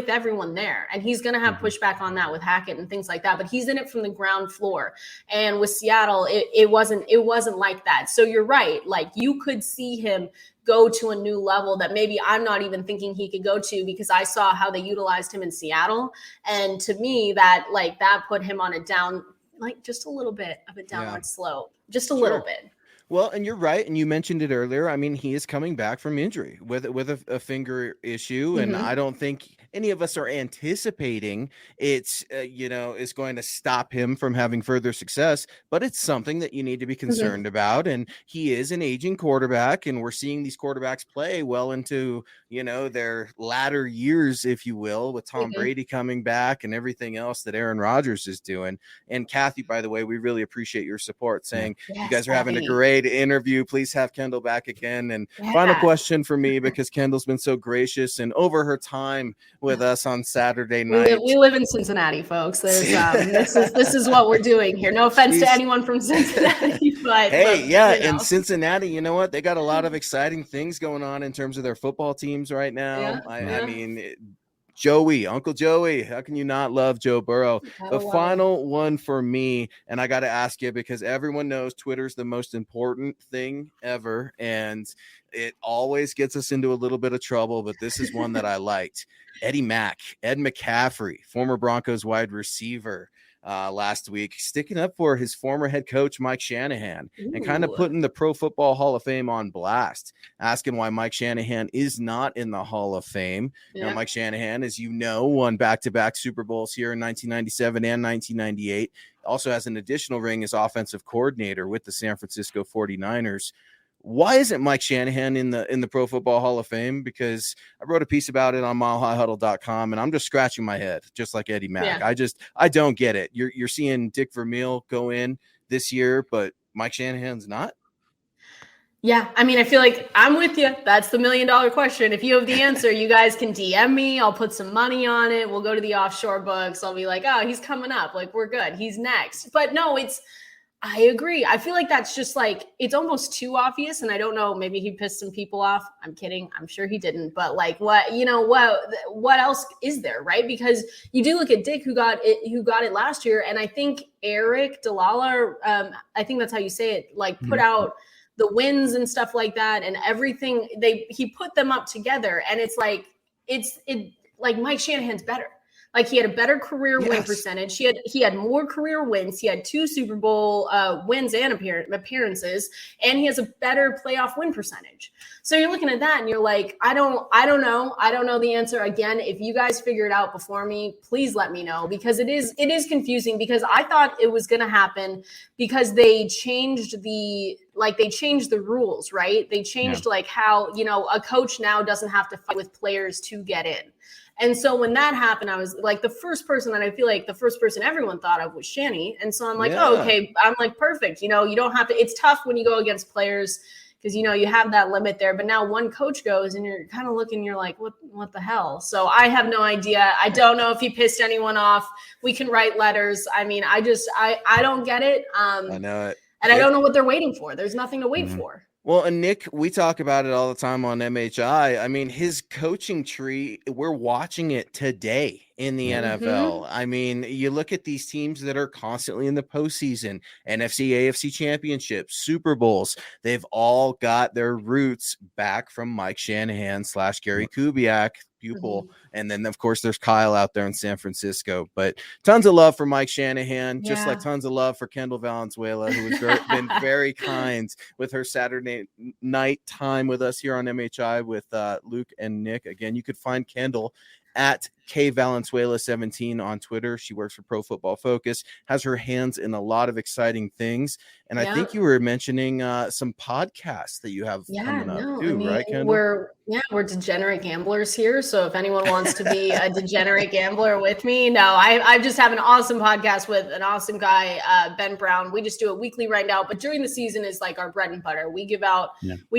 everyone there. And he's going to have pushback on that with Hackett and things like that, but he's in it from the ground floor. And with Seattle, it wasn't like that. So you're right. Like you could see him go to a new level that maybe I'm not even thinking he could go to because I saw how they utilized him in Seattle. And to me that put him on a down, like just a little bit of a downward slope, just a little bit. Well, and you're right. And you mentioned it earlier. I mean, he is coming back from injury with a finger issue. And I don't think any of us are anticipating it's, is going to stop him from having further success, but it's something that you need to be concerned about. And he is an aging quarterback, and we're seeing these quarterbacks play well into, their latter years, if you will, with Tom Brady coming back and everything else that Aaron Rodgers is doing. And Kathy, by the way, we really appreciate your support saying you guys are having a great interview. Please have Kendall back again. And final question for me, because Kendall's been so gracious and over her time with us on Saturday night. We live in Cincinnati, folks. There's this is what we're doing here. No offense to anyone from Cincinnati, but in Cincinnati, you know what? They got a lot of exciting things going on in terms of their football teams right now. I mean, Uncle Joey, how can you not love Joe Burrow? The final one for me, and I got to ask you because everyone knows Twitter's the most important thing ever, and it always gets us into a little bit of trouble, but this is one that I liked. Ed McCaffrey, former Broncos wide receiver, last week, sticking up for his former head coach, Mike Shanahan, and kind of putting the Pro Football Hall of Fame on blast, asking why Mike Shanahan is not in the Hall of Fame. Now, Mike Shanahan, as you know, won back-to-back Super Bowls here in 1997 and 1998. Also has an additional ring as offensive coordinator with the San Francisco 49ers. Why isn't Mike Shanahan in the Pro Football Hall of Fame? Because I wrote a piece about it on milehighhuddle.com, and I'm just scratching my head, just like Eddie Mack. I don't get it. You're seeing Dick Vermeil go in this year, but Mike Shanahan's not? Yeah, I mean, I feel like I'm with you. That's the $1 million question. If you have the answer, you guys can DM me. I'll put some money on it. We'll go to the offshore books. I'll be like, oh, he's coming up. Like, we're good. He's next. But no, I agree. I feel like that's just like, it's almost too obvious. And I don't know, maybe he pissed some people off. I'm kidding. I'm sure he didn't. But like, what else is there, right? Because you do look at Dick, who got it last year. And I think Eric Dalala, I think that's how you say it, like put out the wins and stuff like that. And everything he put them up together. And it's like Mike Shanahan's better. Like he had a better career win Yes. percentage. He had more career wins. He had 2 Super Bowl wins and appearances, and he has a better playoff win percentage. So you're looking at that and you're like, I don't know. I don't know the answer. Again, if you guys figure it out before me, please let me know, because it is confusing, because I thought it was going to happen because they changed the rules, right? They changed like how, you know, a coach now doesn't have to fight with players to get in. And so when that happened, I was like, the first person everyone thought of was Shanny. And so I'm like, oh, okay. I'm like, perfect. You know, you don't have to, it's tough when you go against players because, you know, you have that limit there. But now one coach goes and you're kind of looking, you're like, what the hell? So I have no idea. I don't know if he pissed anyone off. We can write letters. I mean, I don't get it. I know it. And I don't know what they're waiting for. There's nothing to wait for. Well, and Nick, we talk about it all the time on MHI. I mean, his coaching tree, we're watching it today in the NFL. I mean, you look at these teams that are constantly in the postseason, NFC, AFC championships, Super Bowls. They've all got their roots back from Mike Shanahan / Gary Kubiak, pupil. And then, of course, there's Kyle out there in San Francisco. But tons of love for Mike Shanahan, just like tons of love for Kendall Valenzuela, who has been very kind with her Saturday night time with us here on MHI with Luke and Nick. Again, you could find Kendall at KValenzuela17 on Twitter. She works for Pro Football Focus, has her hands in a lot of exciting things. And I think you were mentioning some podcasts that you have coming up too, right, Kendall? We're degenerate gamblers here. So if anyone wants to be a degenerate gambler with me, I just have an awesome podcast with an awesome guy, Ben Brown. We just do it weekly right now, but during the season is like our bread and butter. We give out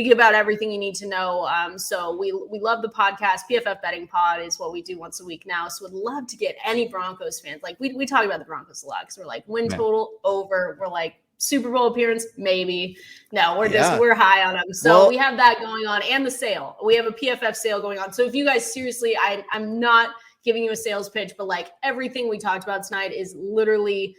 everything you need to know. So we love the podcast. PFF Betting Pod is what we do once a week now. So would love to get any Broncos fans. Like we talk about the Broncos a lot because we're like win total over. We're like Super Bowl appearance, maybe. No, we're high on them. So we have that going on, and the sale. We have a PFF sale going on. So if you guys seriously, I'm not giving you a sales pitch, but like everything we talked about tonight is literally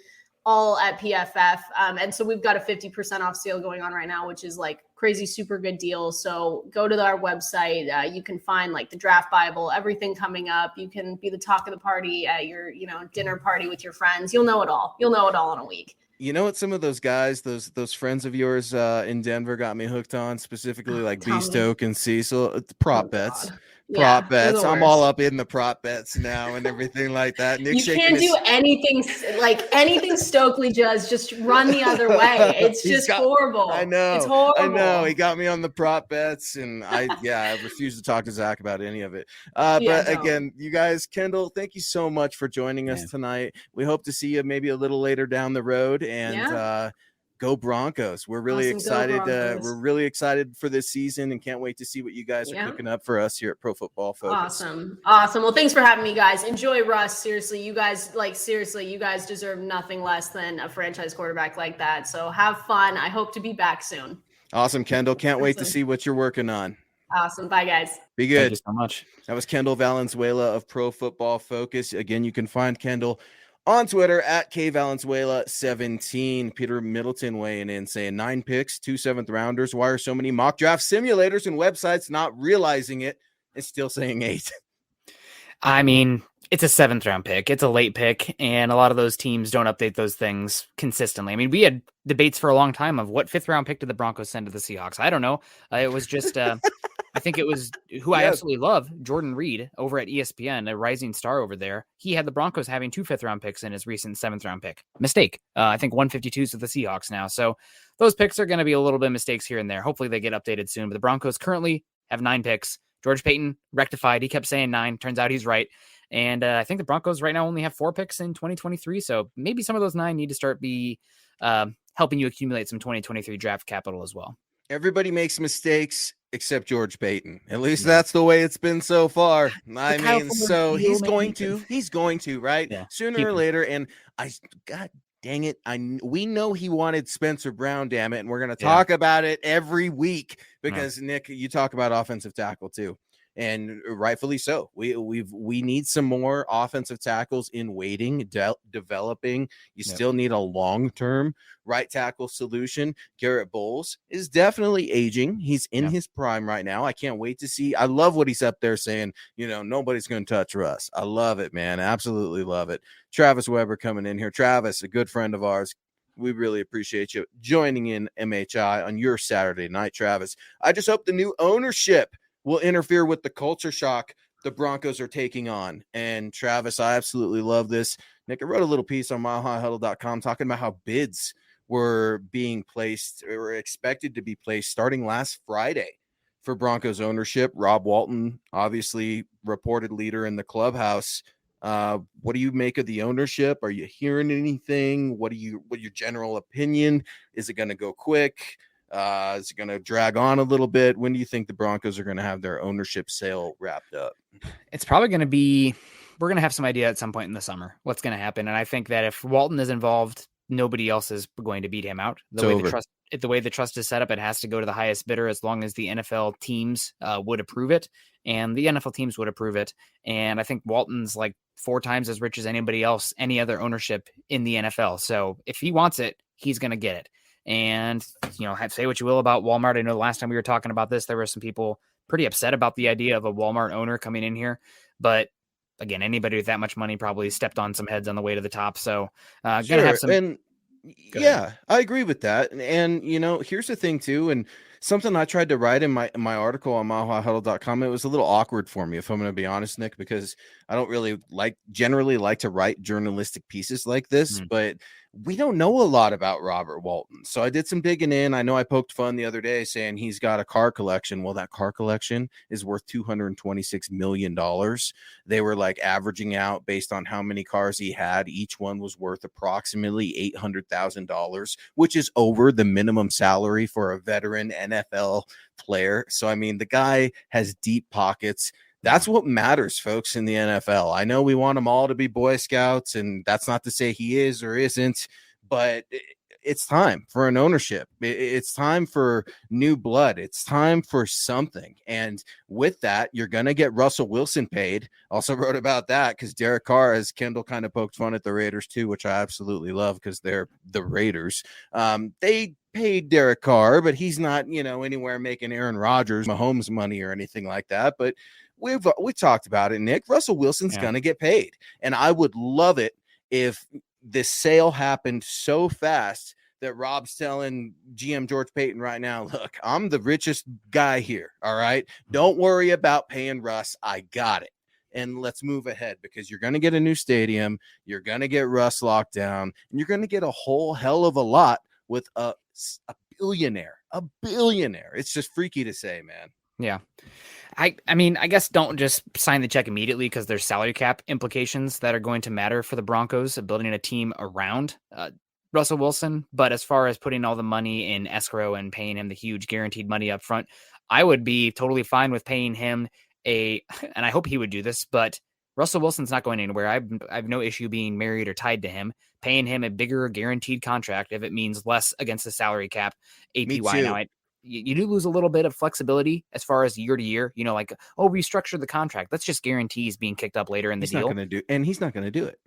all at PFF. And so we've got a 50% off sale going on right now, which is like crazy, super good deal. So go to our website. You can find like the draft Bible, everything coming up. You can be the talk of the party at your, dinner party with your friends. You'll know it all. You'll know it all in a week. You know what? Some of those guys, those friends of yours in Denver got me hooked on, specifically like B Stoke and Cecil, prop bets. Prop bets. I'm all up in the prop bets now and everything like that. Nick, you can't do anything Stokely does. Just run the other way. It's just horrible. I know. It's horrible. I know. He got me on the prop bets, and I refuse to talk to Zach about any of it. But again, you guys, Kendall, thank you so much for joining us tonight. We hope to see you maybe a little later down the road, and go Broncos. We're really excited. We're really excited for this season and can't wait to see what you guys are cooking up for us here at Pro Football Focus. Awesome. Well, thanks for having me, guys. Enjoy Russ. Seriously, you guys deserve nothing less than a franchise quarterback like that. So have fun. I hope to be back soon. Awesome, Kendall. Can't wait to see what you're working on. Awesome. Bye, guys. Be good. Thank you so much. That was Kendall Valenzuela of Pro Football Focus. Again, you can find Kendall on Twitter at KValenzuela17. Peter Middleton weighing in saying 9 picks, 2 7th rounders. Why are so many mock draft simulators and websites not realizing it and still saying 8? I mean, it's a 7th round pick. It's a late pick, and a lot of those teams don't update those things consistently. I mean, we had debates for a long time of what 5th round pick did the Broncos send to the Seahawks. I don't know. It was just I think it was who I absolutely love, Jordan Reed over at ESPN, a rising star over there. He had the Broncos having 2 5th round picks in his recent 7th round pick. Mistake. I think 152s with the Seahawks now. So those picks are going to be a little bit of mistakes here and there. Hopefully they get updated soon. But the Broncos currently have 9 picks. George Payton rectified. He kept saying 9. Turns out he's right. And I think the Broncos right now only have 4 picks in 2023. So maybe some of those 9 need to start helping you accumulate some 2023 draft capital as well. Everybody makes mistakes except George Payton. At least that's the way it's been so far. I mean, so he's going to, right? Yeah. Sooner or later. And God dang it. We know he wanted Spencer Brown, damn it. And we're going to talk about it every week because Nick, you talk about offensive tackle too. and rightfully so. We need some more offensive tackles in waiting, developing. You still need a long-term right tackle solution. Garrett Bowles is definitely aging. He's in his prime right now. I can't wait to see. I love what he's up there saying, nobody's going to touch Russ. I love it, man. Absolutely love it. Travis Weber coming in here. Travis, a good friend of ours. We really appreciate you joining in MHI on your Saturday night, Travis. I just hope the new ownership will interfere with the culture shock the Broncos are taking on. And Travis, I absolutely love this. Nick, I wrote a little piece on milehighhuddle.com talking about how bids were being placed or expected to be placed starting last Friday for Broncos ownership. Rob Walton, obviously reported leader in the clubhouse. What do you make of the ownership? Are you hearing anything? What your general opinion? Is it going to go quick? Is it going to drag on a little bit? When do you think the Broncos are going to have their ownership sale wrapped up? It's probably going to be, we're going to have some idea at some point in the summer what's going to happen. And I think that if Walton is involved, nobody else is going to beat him out. The way the trust is set up, it has to go to the highest bidder as long as the NFL teams would approve it, and the NFL teams would approve it. And I think Walton's like 4 times as rich as anybody else, any other ownership in the NFL. So if he wants it, he's going to get it. And, say what you will about Walmart. I know the last time we were talking about this, there were some people pretty upset about the idea of a Walmart owner coming in here. But again, anybody with that much money probably stepped on some heads on the way to the top. So going to have some. And yeah, I agree with that. And here's the thing too. And something I tried to write in my article on milehighhuddle.com, it was a little awkward for me, if I'm going to be honest, Nick, because I don't really generally like to write journalistic pieces like this, but we don't know a lot about Robert Walton. So I did some digging in. I know I poked fun the other day saying he's got a car collection. Well, that car collection is worth $226 million. They were like averaging out based on how many cars he had. Each one was worth approximately $800,000, which is over the minimum salary for a veteran NFL player. So, I mean, the guy has deep pockets. That's what matters, folks, in the NFL. I know we want them all to be Boy Scouts, and that's not to say he is or isn't, but it's time for an ownership. It's time for new blood. It's time for something. And with that, you're going to get Russell Wilson paid. Also wrote about that because Derek Carr, as Kendall kind of poked fun at the Raiders too, which I absolutely love because they're the Raiders. They paid Derek Carr, but he's not, anywhere making Aaron Rodgers, Mahomes money or anything like that. But we talked about it, Nick. Russell Wilson's going to get paid. And I would love it if this sale happened so fast that Rob's telling GM George Payton right now, look, I'm the richest guy here. All right. Don't worry about paying Russ. I got it. And let's move ahead because you're going to get a new stadium. You're going to get Russ locked down, and you're going to get a whole hell of a lot with a billionaire. It's just freaky to say, man. Yeah. I mean, I guess don't just sign the check immediately because there's salary cap implications that are going to matter for the Broncos of building a team around Russell Wilson. But as far as putting all the money in escrow and paying him the huge guaranteed money up front, I would be totally fine with paying him and I hope he would do this, but Russell Wilson's not going anywhere. I have no issue being married or tied to him, paying him a bigger guaranteed contract if it means less against the salary cap APY. Now, you do lose a little bit of flexibility as far as year to year, restructure the contract. That's just guarantees being kicked up later in the deal. He's not going to do it.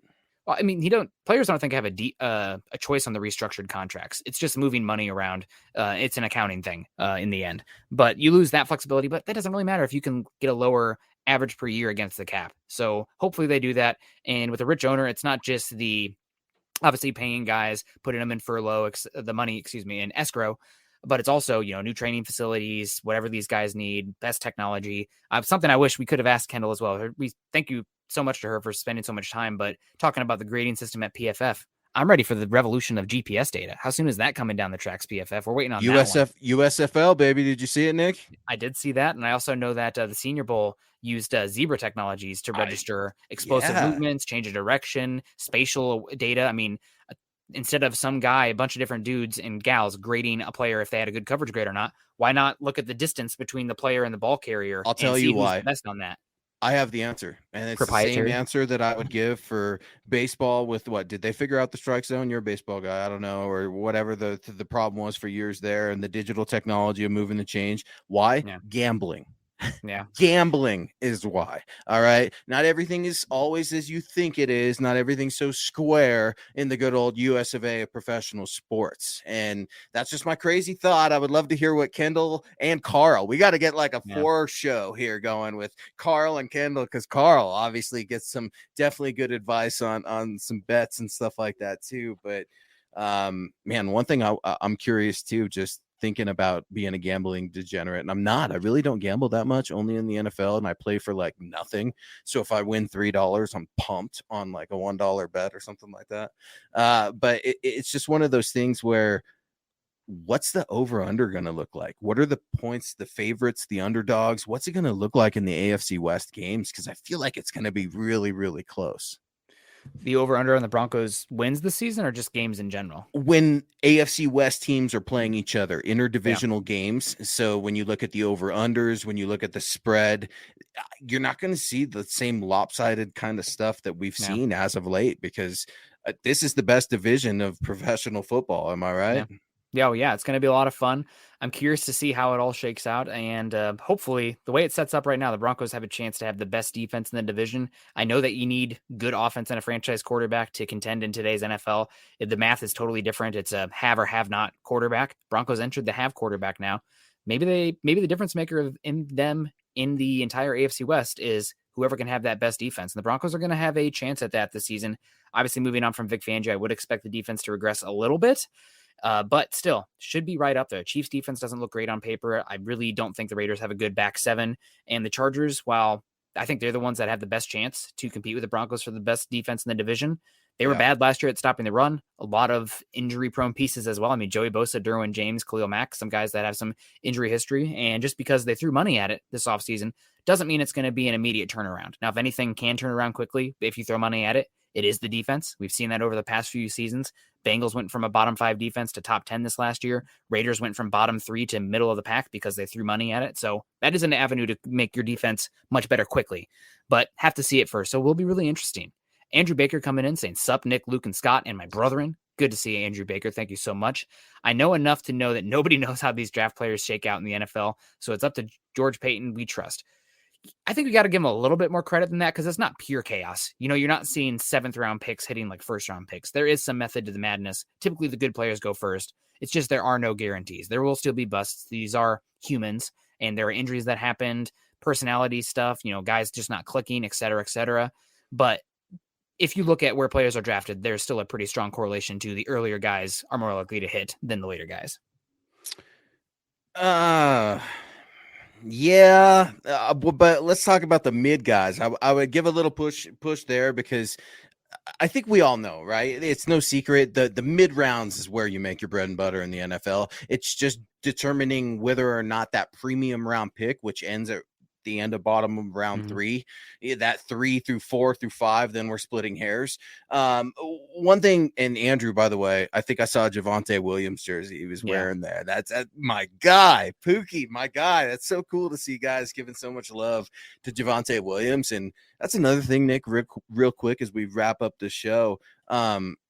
Well, I mean, players don't think have a choice on the restructured contracts. It's just moving money around. It's an accounting thing in the end, but you lose that flexibility, but that doesn't really matter if you can get a lower average per year against the cap. So hopefully they do that. And with a rich owner, it's not just obviously paying guys, putting them in furlough, in escrow, but it's also, new training facilities, whatever these guys need, best technology. Something I wish we could have asked Kendall as well. We thank you so much to her for spending so much time, but talking about the grading system at PFF, I'm ready for the revolution of GPS data. How soon is that coming down the tracks, PFF? We're waiting on USFL, baby. Did you see it, Nick? I did see that. And I also know that the Senior Bowl used Zebra technologies to register explosive movements, change of direction, spatial data. I mean, instead of some guy, a bunch of different dudes and gals grading a player if they had a good coverage grade or not, why not look at the distance between the player and the ball carrier? I'll tell you why. Best on that. I have the answer, and it's the same answer that I would give for baseball with what? Did they figure out the strike zone? You're a baseball guy. I don't know, or whatever the problem was for years there, and the digital technology of moving the change. Why? Yeah. Gambling. Yeah. Gambling is why. All right. Not everything is always as you think it is. Not everything's so square in the good old US of A of professional sports. And that's just my crazy thought. I would love to hear what Kendall and Carl. We got to get like a 4 show here going with Carl and Kendall, because Carl obviously gets some definitely good advice on some bets and stuff like that too. But man, one thing I'm curious too, just thinking about being a gambling degenerate, and I'm not. I really don't gamble that much, only in the NFL, and I play for like nothing. So if I win $3, I'm pumped on like a $1 bet or something like that. But it's just one of those things where, what's the over under going to look like? What are the points, the favorites, the underdogs? What's it going to look like in the AFC West games? Because I feel like it's going to be really, really close. The over-under on the Broncos wins this season, or just games in general? When AFC West teams are playing each other, interdivisional games. So when you look at the over-unders, when you look at the spread, you're not going to see the same lopsided kind of stuff that we've seen as of late, because this is the best division of professional football. Am I right? Yeah, it's going to be a lot of fun. I'm curious to see how it all shakes out, and hopefully, the way it sets up right now, the Broncos have a chance to have the best defense in the division. I know that you need good offense and a franchise quarterback to contend in today's NFL. The math is totally different. It's a have or have not quarterback. Broncos entered the have quarterback now. Maybe the difference maker in them in the entire AFC West is whoever can have that best defense. And the Broncos are going to have a chance at that this season. Obviously, moving on from Vic Fangio, I would expect the defense to regress a little bit. But still should be right up there. Chiefs defense doesn't look great on paper. I really don't think the Raiders have a good back seven, and the Chargers, while I think they're the ones that have the best chance to compete with the Broncos for the best defense in the division, they were bad last year at stopping the run. A lot of injury prone pieces as well. I mean, Joey Bosa, Derwin James, Khalil Mack, some guys that have some injury history. And just because they threw money at it this offseason doesn't mean it's going to be an immediate turnaround. Now, if anything can turn around quickly, if you throw money at it, it is the defense. We've seen that over the past few seasons. Bengals went from a bottom 5 defense to top 10 this last year. Raiders went from bottom 3 to middle of the pack because they threw money at it. So that is an avenue to make your defense much better quickly, but have to see it first. So it will be really interesting. Andrew Baker coming in saying, "Sup, Nick, Luke, and Scott, and my brethren." Good to see you, Andrew Baker. Thank you so much. I know enough to know that nobody knows how these draft players shake out in the NFL. So it's up to George Payton. We trust. I think we got to give him a little bit more credit than that, because it's not pure chaos. You know, you're not seeing 7th round picks hitting like 1st round picks. There is some method to the madness. Typically the good players go first. It's just, there are no guarantees. There will still be busts. These are humans, and there are injuries that happened, personality stuff, you know, guys just not clicking, et cetera, et cetera. But if you look at where players are drafted, there's still a pretty strong correlation to the earlier guys are more likely to hit than the later guys. Yeah, but let's talk about the mid guys. I would give a little push there, because I think we all know, right? It's no secret that the mid rounds is where you make your bread and butter in the NFL. It's just determining whether or not that premium round pick, which ends at the end of bottom of round 3, that 3 through 4 through 5, then we're splitting hairs. One thing, and Andrew, by the way, I think I saw a Javonte Williams jersey he was wearing there. That's my guy, Pookie, my guy. That's so cool to see guys giving so much love to Javonte Williams. And that's another thing, Nick, real quick as we wrap up the show.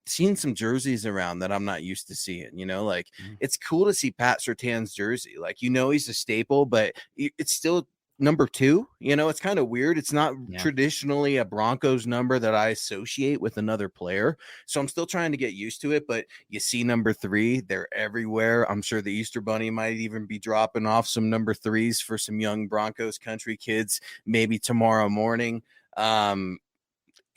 Seeing some jerseys around that I'm not used to seeing, you know, like it's cool to see Pat Surtain's jersey. Like, you know, he's a staple, but it's still number 2. You know, it's kind of weird. It's not traditionally a Broncos number that I associate with another player. So I'm still trying to get used to it, but you see number 3, they're everywhere. I'm sure the Easter Bunny might even be dropping off some number 3s for some young Broncos country kids, maybe tomorrow morning.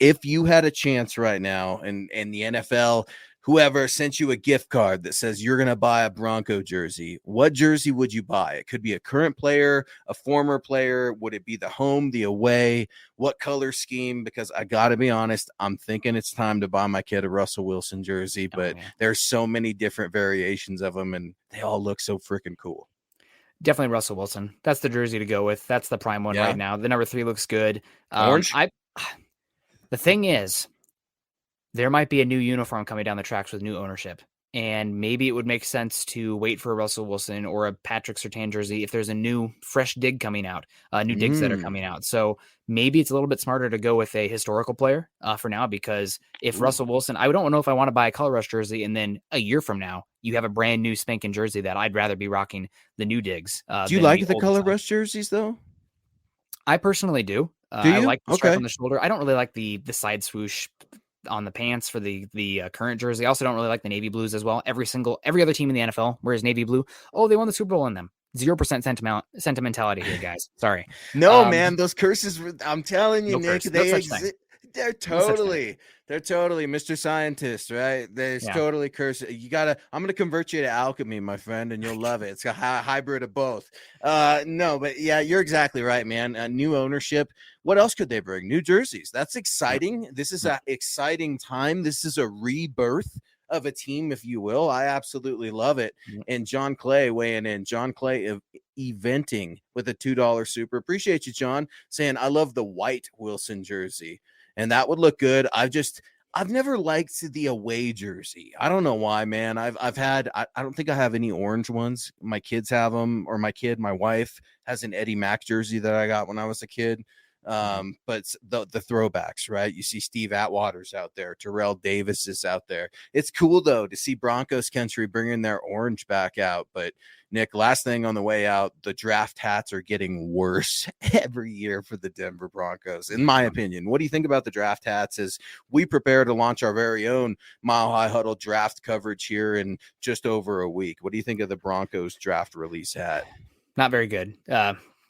If you had a chance right now and the NFL, whoever sent you a gift card that says you're going to buy a Bronco jersey, what jersey would you buy? It could be a current player, a former player. Would it be the home, the away? What color scheme? Because I got to be honest, I'm thinking it's time to buy my kid a Russell Wilson jersey, but there's so many different variations of them, and they all look so freaking cool. Definitely Russell Wilson. That's the jersey to go with. That's the prime one right now. The number 3 looks good. Orange? The thing is, there might be a new uniform coming down the tracks with new ownership, and maybe it would make sense to wait for a Russell Wilson or a Patrick Surtain jersey if there's a new fresh dig coming out, new digs that are coming out. So maybe it's a little bit smarter to go with a historical player for now, because if Russell Wilson, I don't know if I want to buy a Color Rush jersey and then a year from now you have a brand new spanking jersey that I'd rather be rocking the new digs. Do you like the Color Rush jerseys though? I personally do. Do I you? like the stripe Okay. on the shoulder. I don't really like the side swoosh on the pants for the current jersey. I also don't really like the navy blues as well. Every other team in the NFL wears navy blue. Oh, they won the Super Bowl in them. 0% sentimentality here, guys. Sorry. No, man, those curses, I'm telling you, No Nick, curse. No they such thing. exist. They're No such thing. totally Mr. Scientist, right? There's Yeah. totally curse. I'm going to convert you to alchemy, my friend, and you'll love it. It's a hybrid of both. No, but yeah, you're exactly right, man. New ownership. What else could they bring? New jerseys. That's exciting. This is an exciting time. This is a rebirth of a team, if you will. I absolutely love it. And John Clay weighing in. John Clay eventing with a $2 super. Appreciate you, John, saying I love the white Wilson jersey, and that would look good. I've never liked the away jersey. I don't know why, man. I don't think I have any orange ones. My kids have them, or my wife has an Eddie Mack jersey that I got when I was a kid. But the throwbacks, right? You see Steve Atwater's out there, Terrell Davis is out there. It's cool though to see Broncos country bringing their orange back out. But Nick, last thing on the way out, the draft hats are getting worse every year for the Denver Broncos, in my opinion. What do you think about the draft hats as we prepare to launch our very own Mile High Huddle draft coverage here in just over a week? What do you think of the Broncos draft release hat? Not very good.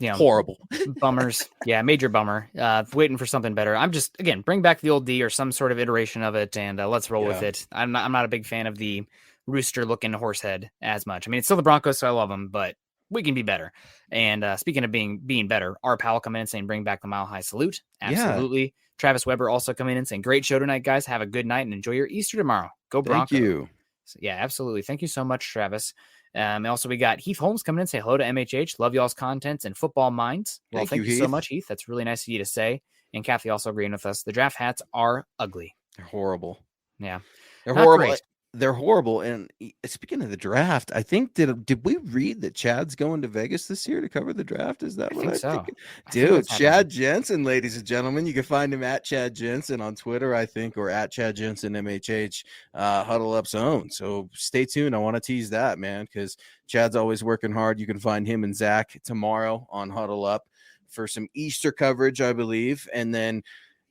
Horrible. Bummers. Yeah, major bummer. Waiting for something better. I'm just, again, bring back the old D or some sort of iteration of it, and let's roll with it. I'm not a big fan of the rooster looking horse head as much. I mean, it's still the Broncos, so I love them, but we can be better. And speaking of being better, our pal coming in saying bring back the Mile High salute. Absolutely. Yeah. Travis Weber also coming in saying great show tonight, guys. Have a good night and enjoy your Easter tomorrow. Go Broncos. Thank you. So, yeah, absolutely. Thank you so much, Travis. Also, we got Heath Holmes coming in, say hello to MHH. Love y'all's contents and football minds. Well, thank you so much, Heath. That's really nice of you to say. And Kathy also agreeing with us. The draft hats are ugly. They're horrible. Yeah. They're horrible. Great. They're horrible. And speaking of the draft, I think did we read that Chad's going to Vegas this year to cover the draft? Is that what I think? Dude, Chad Jensen, ladies and gentlemen. You can find him at Chad Jensen on Twitter, I think, or at Chad Jensen MHH, Huddle Up's own. So stay tuned. I want to tease that, man, because Chad's always working hard. You can find him and Zach tomorrow on Huddle Up for some Easter coverage, I believe. And then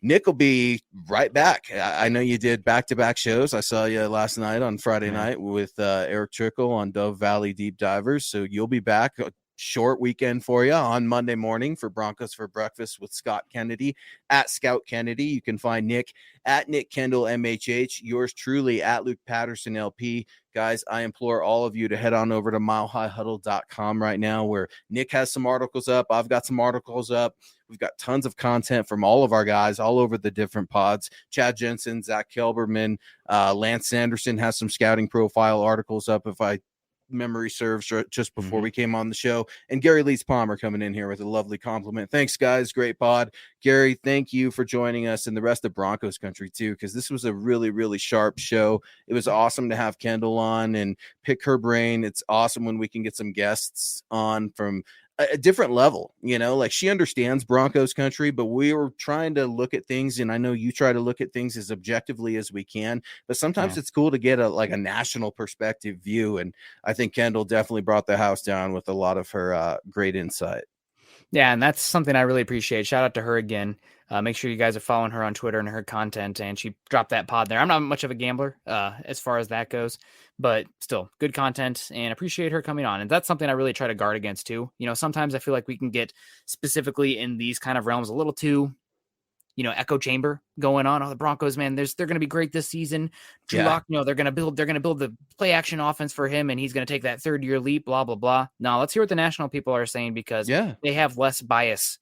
Nick will be right back. I know you did back-to-back shows. I saw you last night on Friday night with Eric Trickle on Dove Valley Deep Divers. So you'll be back. A short weekend for you on Monday morning for Broncos for Breakfast with Scott Kennedy at Scout Kennedy. You can find Nick at Nick Kendell MHH. Yours truly at Luke Patterson LP. Guys, I implore all of you to head on over to milehighhuddle.com right now, where Nick has some articles up. I've got some articles up. We've got tons of content from all of our guys all over the different pods. Chad Jensen, Zach Kelberman, Lance Sanderson has some scouting profile articles up, if I memory serves, just before we came on the show. And Gary Leeds Palmer coming in here with a lovely compliment. Thanks, guys. Great pod. Gary, thank you for joining us, and the rest of Broncos country too, because this was a really, really sharp show. It was awesome to have Kendall on and pick her brain. It's awesome when we can get some guests on from a different level, you know, like she understands Broncos country, but we were trying to look at things, and I know you try to look at things as objectively as we can, but sometimes it's cool to get a national perspective view. And I think Kendall definitely brought the house down with a lot of her great insight. Yeah, and that's something I really appreciate. Shout out to her again. Make sure you guys are following her on Twitter and her content, and she dropped that pod there. I'm not much of a gambler as far as that goes, but still good content, and appreciate her coming on. And that's something I really try to guard against too. You know, sometimes I feel like we can get specifically in these kind of realms a little too, you know, echo chamber going on. Oh, the Broncos, man, they're going to be great this season. Drew Lock, you know, they're going to build the play action offense for him, and he's going to take that third year leap, blah, blah, blah. Now let's hear what the national people are saying, because they have less bias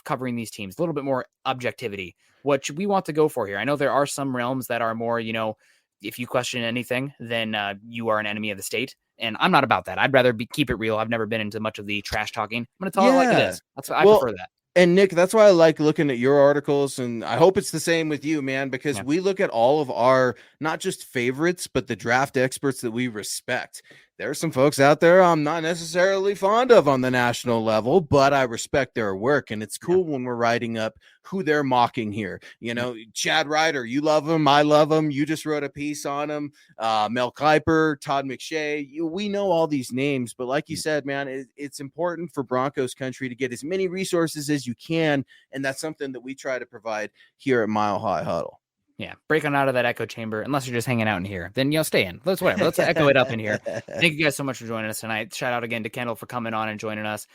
covering these teams, a little bit more objectivity, which we want to go for here. I know there are some realms that are more, you know, if you question anything, then you are an enemy of the state. And I'm not about that. I'd rather keep it real. I've never been into much of the trash talking. I'm going to tell it like it is. I prefer that. And Nick, that's why I like looking at your articles, and I hope it's the same with you, man, because we look at all of our, not just favorites, but the draft experts that we respect. there's some folks out there I'm not necessarily fond of on the national level, but I respect their work. And it's cool when we're writing up who they're mocking here. You know, Chad Ryder, you love him. I love him. You just wrote a piece on him. Mel Kiper, Todd McShay. We know all these names, but like you said, man, it's important for Broncos country to get as many resources as you can. And that's something that we try to provide here at Mile High Huddle. Yeah, break on out of that echo chamber. Unless you're just hanging out in here, then stay in. Let's echo it up in here. Thank you guys so much for joining us tonight. Shout out again to Kendall for coming on and joining us.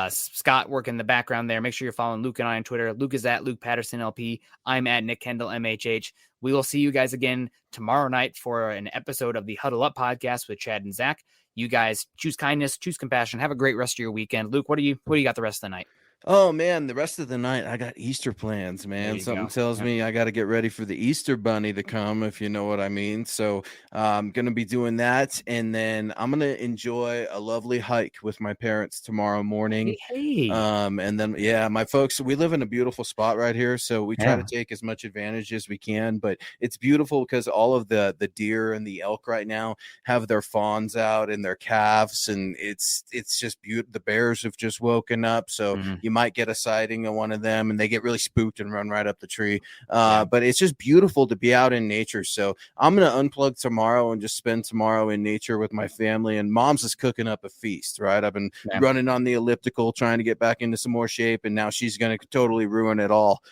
Scott working in the background there. Make sure you're following Luke and I on Twitter. Luke is at Luke Patterson LP. I'm at Nick Kendell MHH. We will see you guys again tomorrow night for an episode of the Huddle Up podcast with Chad and Zach. You guys choose kindness, choose compassion. Have a great rest of your weekend. Luke, what do you got the rest of the night? Oh man, the rest of the night I got Easter plans, man. Something tells me I got to get ready for the Easter bunny to come, if you know what I mean. So I'm going to be doing that, and then I'm going to enjoy a lovely hike with my parents tomorrow morning. Hey. And then my folks, we live in a beautiful spot right here, so we try to take as much advantage as we can, but it's beautiful because all of the deer and the elk right now have their fawns out and their calves, and it's just beautiful. The bears have just woken up, so you might get a sighting of one of them and they get really spooked and run right up the tree. But it's just beautiful to be out in nature. So I'm going to unplug tomorrow and just spend tomorrow in nature with my family. And Mom's is cooking up a feast, right? I've been running on the elliptical, trying to get back into some more shape. And now she's going to totally ruin it all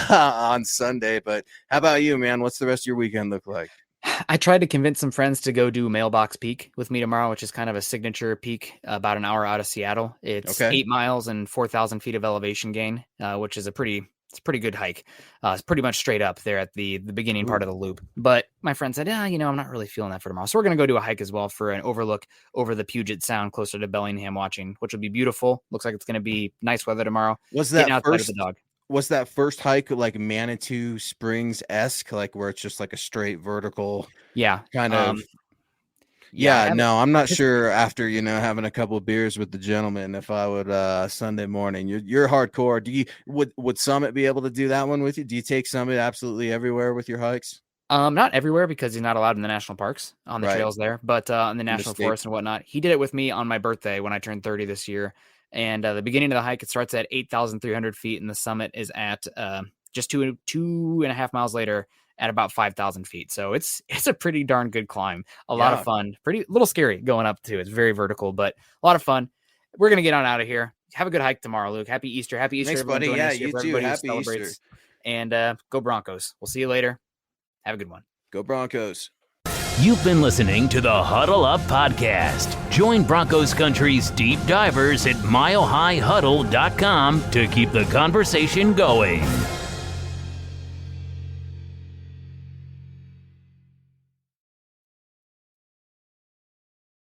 on Sunday. But how about you, man? What's the rest of your weekend look like? I tried to convince some friends to go do Mailbox Peak with me tomorrow, which is kind of a signature peak about an hour out of Seattle. It's 8 miles and 4,000 feet of elevation gain, which is a pretty good hike. It's pretty much straight up there at the beginning part of the loop. But my friend said, I'm not really feeling that for tomorrow. So we're going to go do a hike as well for an overlook over the Puget Sound closer to Bellingham watching, which will be beautiful. Looks like it's going to be nice weather tomorrow. Was that first hike like Manitou Springs-esque, like where it's just like a straight vertical kind of no, I'm not sure after having a couple of beers with the gentleman if I would Sunday morning. You're hardcore. Would Summit be able to do that one with you? Do you take Summit absolutely everywhere with your hikes? Not everywhere because he's not allowed in the national parks on the trails there, but in the national forest and whatnot. He did it with me on my birthday when I turned 30 this year. And the beginning of the hike, it starts at 8,300 feet, and the summit is at just 2.5 miles later at about 5,000 feet. So it's a pretty darn good climb. A lot of fun. Pretty little scary going up too. It's very vertical, but a lot of fun. We're gonna get on out of here. Have a good hike tomorrow, Luke. Happy Easter. Happy Easter, thanks, buddy. Yeah, you too. Happy Easter. And go Broncos. We'll see you later. Have a good one. Go Broncos. You've been listening to the Huddle Up Podcast. Join Broncos Country's deep divers at milehighhuddle.com to keep the conversation going.